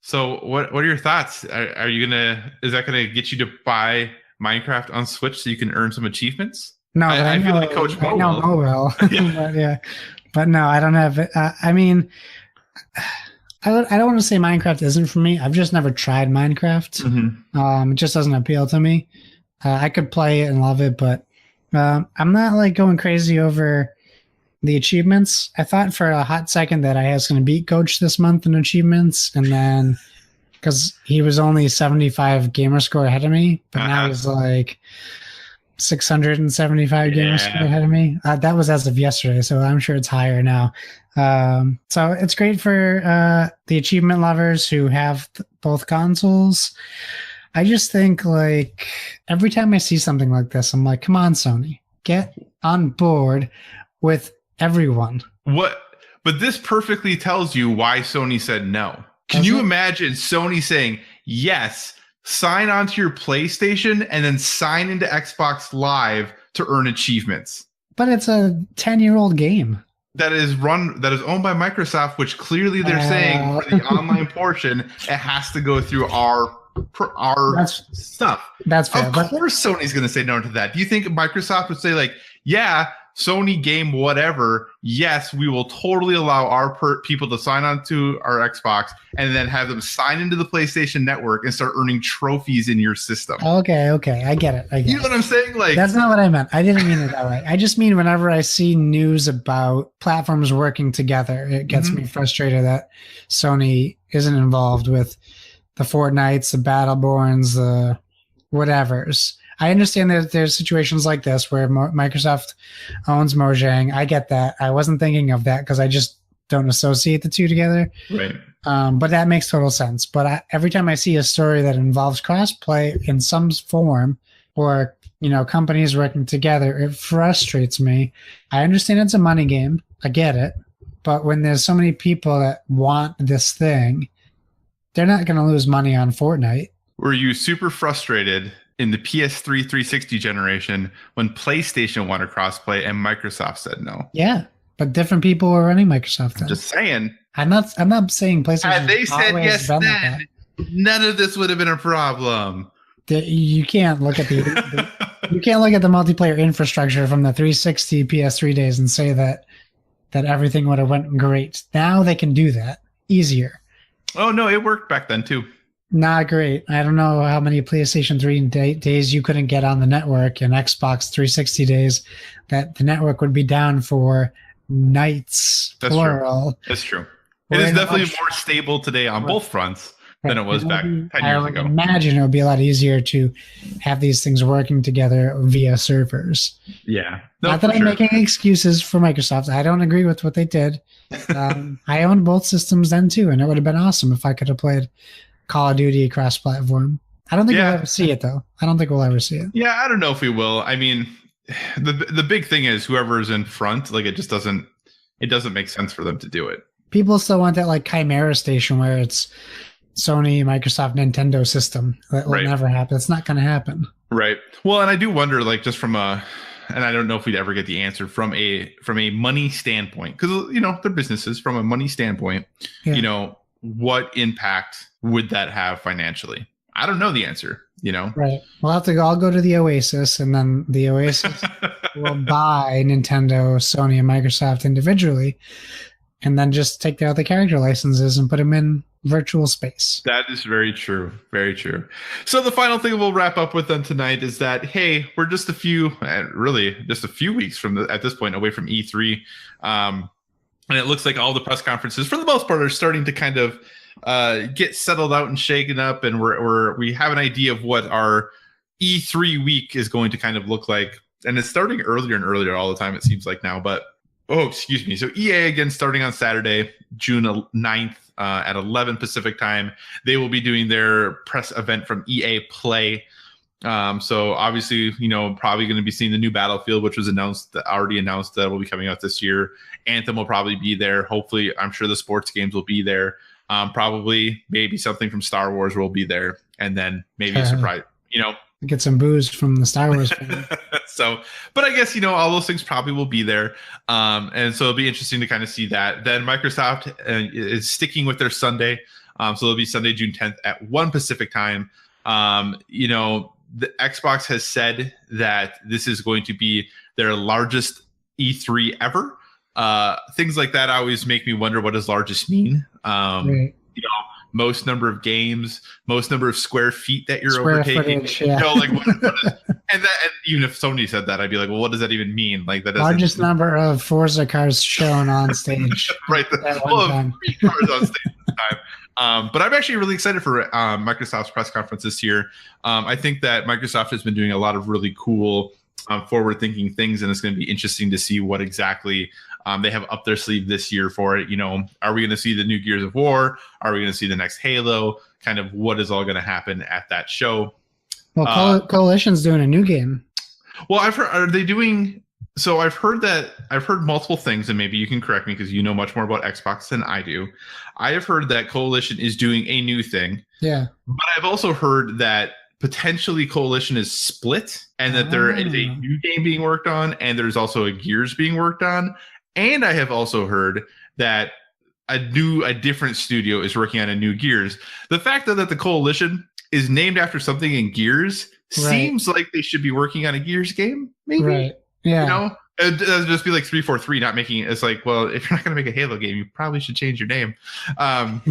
So what are your thoughts? Is that gonna get you to buy Minecraft on Switch so you can earn some achievements? No, I feel like Coach Mo. I know Mo will. But no, I don't have it. I mean, I don't want to say Minecraft isn't for me. I've just never tried Minecraft. Mm-hmm. It just doesn't appeal to me. I could play it and love it, but I'm not going crazy over the achievements. I thought for a hot second that I was going to beat Coach this month in achievements, and then because he was only 75 gamer score ahead of me, but now he's 675 gamer score ahead of me. That was as of yesterday, so I'm sure it's higher now. So it's great for the achievement lovers who have both consoles. I just think every time I see something like this, I'm like, come on, Sony, get on board with everyone. But this perfectly tells you why Sony said no. Can you imagine Sony saying, yes, sign on to your PlayStation and then sign into Xbox Live to earn achievements? But it's a 10-year-old game. That is owned by Microsoft, which clearly they're saying for the online portion, it has to go through our stuff. That's fair. Of course Sony's going to say no to that. Do you think Microsoft would say yeah, Sony game, whatever. Yes, we will totally allow our people to sign on to our Xbox and then have them sign into the PlayStation Network and start earning trophies in your system. Okay. I get it. You know what I'm saying? That's not what I meant. I didn't mean it that way. I just mean whenever I see news about platforms working together, it gets me frustrated that Sony isn't involved with the Fortnites, the Battleborns, the whatevers. I understand that there's situations like this where Microsoft owns Mojang. I get that. I wasn't thinking of that because I just don't associate the two together. Right. But that makes total sense. But every time I see a story that involves crossplay in some form, or companies working together, it frustrates me. I understand it's a money game. I get it. But when there's so many people that want this thing, they're not going to lose money on Fortnite. Were you super frustrated in the PS3 360 generation when PlayStation wanted crossplay and Microsoft said no? Yeah, but different people were running Microsoft then. Just saying. I'm not saying PlayStation. Had they said yes then, like none of this would have been a problem. You can't look at the you can't look at the multiplayer infrastructure from the 360 PS3 days and say that everything would have went great. Now they can do that easier. Oh no, it worked back then too. Not great. I don't know how many PlayStation 3 days you couldn't get on the network, and Xbox 360 days that the network would be down for nights. That's plural. True. That's true. It is definitely more stable today on both fronts than it was back 10 years ago. I imagine it would be a lot easier to have these things working together via servers. Yeah. Not that I'm making excuses for Microsoft. I don't agree with what they did. I owned both systems then too, and it would have been awesome if I could have played Call of Duty cross-platform. I don't think we'll ever see it, though. I don't think we'll ever see it. Yeah, I don't know if we will. I mean, the big thing is whoever is in front, like it doesn't make sense for them to do it. People still want that like Chimera station where it's Sony, Microsoft, Nintendo system. That will never happen. It's not going to happen. Right. Well, and I do wonder, like, just from and I don't know if we'd ever get the answer from a money standpoint, because they're businesses. From a money standpoint, what impact would that have financially? I don't know the answer. Right. We'll have to all go to the Oasis, and then the Oasis will buy Nintendo, Sony, and Microsoft individually, and then just take out the character licenses and put them in virtual space. That is very true. Very true. So the final thing we'll wrap up with then tonight is that, hey, we're just a few weeks from at this point away from E3. And it looks like all the press conferences, for the most part, are starting to kind of get settled out and shaken up. And we have an idea of what our E3 week is going to kind of look like. And it's starting earlier and earlier all the time, it seems like now. But, excuse me. So EA, again, starting on Saturday, June 9th at 11 Pacific time. They will be doing their press event from EA Play. So obviously, probably going to be seeing the new Battlefield, which was already announced that will be coming out this year. Anthem will probably be there. Hopefully, I'm sure the sports games will be there. Probably, maybe something from Star Wars will be there, and then maybe a surprise. Get some booze from the Star Wars fan. So, but I guess all those things probably will be there, and so it'll be interesting to kind of see that. Then Microsoft is sticking with their Sunday, so it'll be Sunday, June 10th at 1 Pacific time. The Xbox has said that this is going to be their largest E3 ever. Things like that always make me wonder, what does largest mean? Right. Most number of games, most number of square feet that you're overtaking. Footage, yeah. And even if Sony said that, I'd be like, well, what does that even mean? Like, that doesn't. Largest number of Forza cars shown on stage. Right. Well, 3 cars on stage at the time. But I'm actually really excited for Microsoft's press conference this year. I think that Microsoft has been doing a lot of really cool, forward-thinking things, and it's going to be interesting to see what exactly they have up their sleeve this year for it. Are we going to see the new Gears of War? Are we going to see the next Halo? Kind of what is all going to happen at that show? Well, Coalition's doing a new game. Well, I've heard. Are they doing? So I've heard multiple things, and maybe you can correct me because you know much more about Xbox than I do. I have heard that Coalition is doing a new thing. Yeah. But I've also heard that potentially Coalition is split, and that there is a new game being worked on, and there's also a Gears being worked on. And I have also heard that a different studio is working on a new Gears. The fact that the Coalition is named after something in Gears seems like they should be working on a Gears game, maybe. Right. Yeah. It'd just be like 343 not making it. It's like, well, if you're not going to make a Halo game, you probably should change your name. But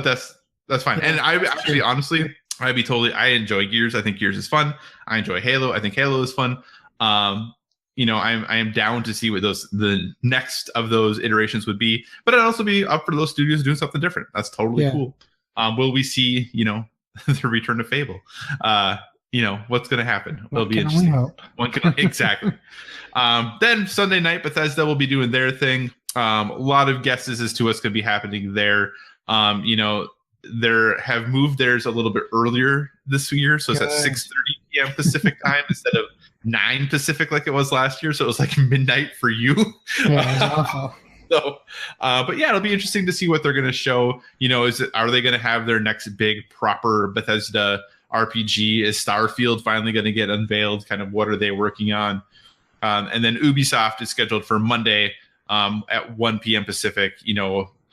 that's fine. And I actually, honestly, I enjoy Gears. I think Gears is fun. I enjoy Halo. I think Halo is fun. I am down to see what the next of those iterations would be, but I'd also be up for those studios doing something different. That's totally cool. Will we see, the return of Fable? what's going to happen. It'll be can only interesting. hope. One can exactly. Then Sunday night, Bethesda will be doing their thing. A lot of guesses as to what's going to be happening there. They have moved theirs a little bit earlier this year, so it's at 6:30 p.m. Pacific time instead of 9 Pacific like it was last year. So it was like midnight for you. Yeah, it was awful. So, but yeah, it'll be interesting to see what they're going to show. Are they going to have their next big proper Bethesda RPG? Is Starfield finally going to get unveiled? Kind of what are they working on? And then Ubisoft is scheduled for Monday at 1 p.m. Pacific.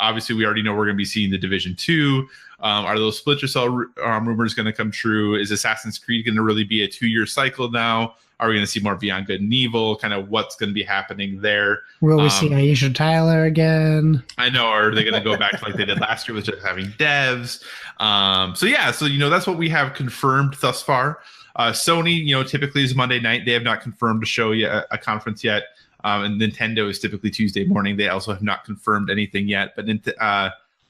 Obviously, we already know we're going to be seeing The Division 2. Are those Splinter Cell rumors going to come true? Is Assassin's Creed going to really be a 2-year cycle now? Are we going to see more Beyond Good and Evil? Kind of what's going to be happening there? Will we see Aisha Tyler again? I know. Are they going to go back to like they did last year with just having devs? So that's what we have confirmed thus far. Sony, typically is Monday night. They have not confirmed a show yet, a conference yet. And Nintendo is typically Tuesday morning. They also have not confirmed anything yet. But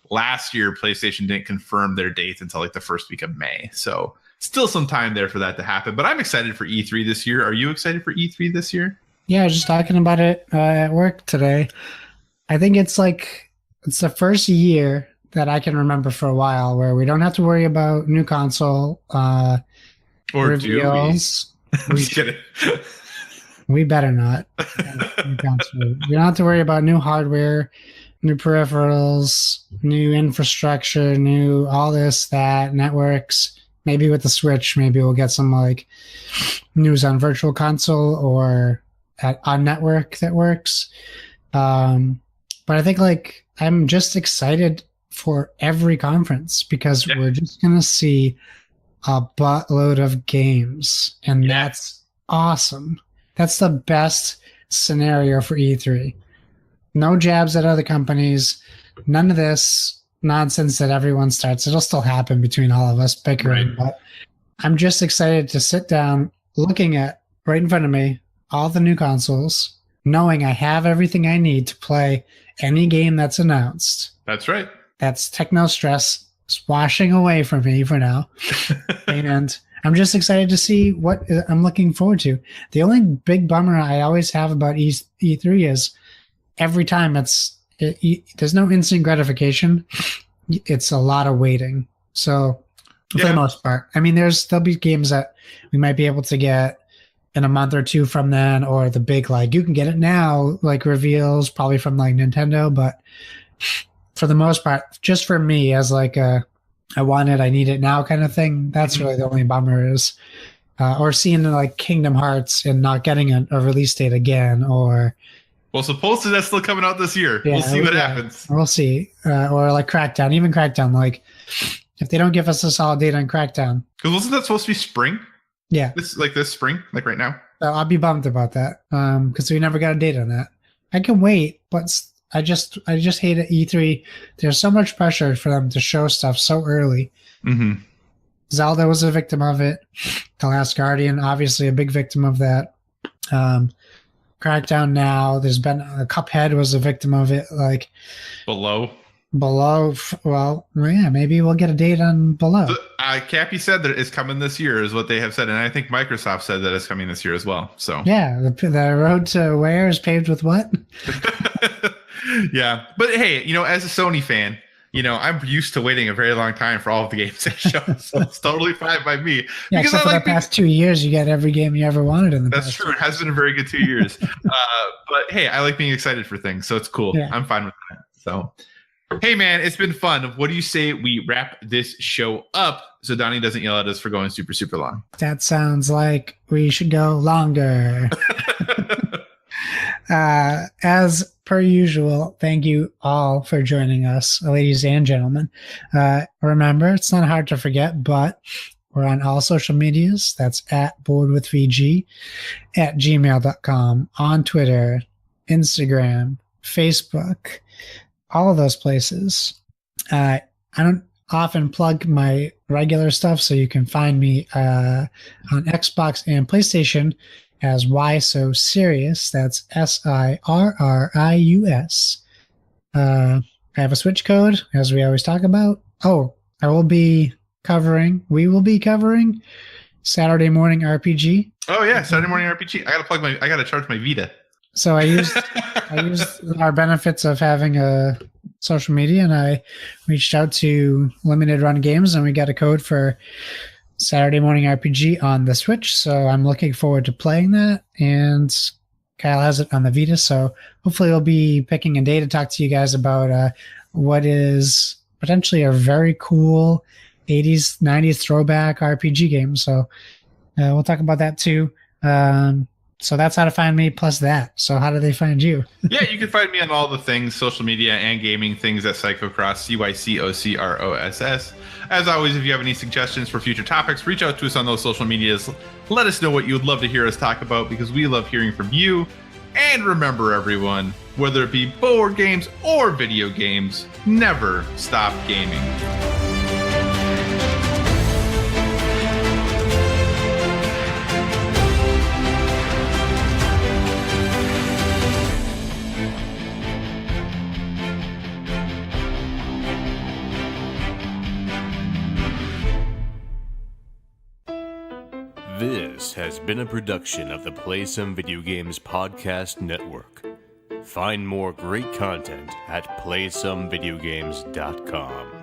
last year, PlayStation didn't confirm their dates until like the first week of May. So still some time there for that to happen. But I'm excited for E3 this year. Are you excited for E3 this year? Yeah, I was just talking about it at work today. I think it's the first year that I can remember for a while where we don't have to worry about new console or reveals. I'm just kidding. We better not. We don't have to worry about new hardware, new peripherals, new infrastructure, new all this, that, networks. Maybe with the Switch, maybe we'll get some like news on Virtual Console or on network that works. But I think I'm just excited for every conference because we're just going to see a buttload of games. And that's awesome. That's the best scenario for E3. No jabs at other companies. None of this nonsense that everyone starts. It'll still happen between all of us bickering. Right. But I'm just excited to sit down looking at right in front of me all the new consoles, knowing I have everything I need to play any game that's announced. That's right. That's techno stress washing away from me for now. And I'm just excited to see what I'm looking forward to. The only big bummer I always have about E3 is every time there's no instant gratification. It's a lot of waiting. So for the most part, I mean, there'll be games that we might be able to get in a month or two from then, or the big, you can get it now, reveals probably from Nintendo. But for the most part, just for me as I want it, I need it now kind of thing. That's really the only bummer is, or seeing Kingdom Hearts and not getting a release date again, or. Well, supposedly that's still coming out this year. Yeah, we'll see what happens. We'll see. Or Crackdown, even Crackdown, if they don't give us a solid date on Crackdown. Because wasn't that supposed to be spring? Yeah. This spring, right now? So I'll be bummed about that because we never got a date on that. I can wait, but I just hate at E3. There's so much pressure for them to show stuff so early. Mm-hmm. Zelda was a victim of it. The Last Guardian, obviously a big victim of that. Crackdown now. There's been Cuphead was a victim of it. Below. Well, yeah, maybe we'll get a date on Below. Cappy said that it's coming this year, is what they have said, and I think Microsoft said that it's coming this year as well. So yeah, the road to where is paved with what? Yeah, but hey, as a Sony fan, I'm used to waiting a very long time for all of the games they show, so it's totally fine by me. Yeah, because for the past 2 years, you get every game you ever wanted in the past. That's true. It has been a very good 2 years. But hey, I like being excited for things, so it's cool. Yeah. I'm fine with that. So, hey, man, it's been fun. What do you say we wrap this show up so Donnie doesn't yell at us for going super, super long? That sounds like we should go longer. As per usual, thank you all for joining us, ladies and gentlemen. Remember, it's not hard to forget, but we're on all social medias. That's at boardwithvg, at gmail.com, on Twitter, Instagram, Facebook, all of those places. I don't often plug my regular stuff, so you can find me on Xbox and PlayStation as Why So Serious. That's SIRRIUS. I have a Switch code, as we always talk about. Oh, we will be covering Saturday Morning RPG. Oh yeah, Saturday Morning RPG. I gotta charge my Vita. So I used our benefits of having a social media, and I reached out to Limited Run Games, and we got a code for Saturday Morning RPG on the Switch. So I'm looking forward to playing that, and Kyle has it on the Vita. So hopefully we'll be picking a day to talk to you guys about what is potentially a very cool 80s, 90s throwback RPG game. So we'll talk about that too. So that's how to find me, plus that. So how do they find you? Yeah, you can find me on all the things, social media and gaming things at Cycocross, CYCOCROSS. As always, if you have any suggestions for future topics, reach out to us on those social medias. Let us know what you would love to hear us talk about, because we love hearing from you. And remember, everyone, whether it be board games or video games, never stop gaming. This has been a production of the Play Some Video Games Podcast Network. Find more great content at playsomevideogames.com.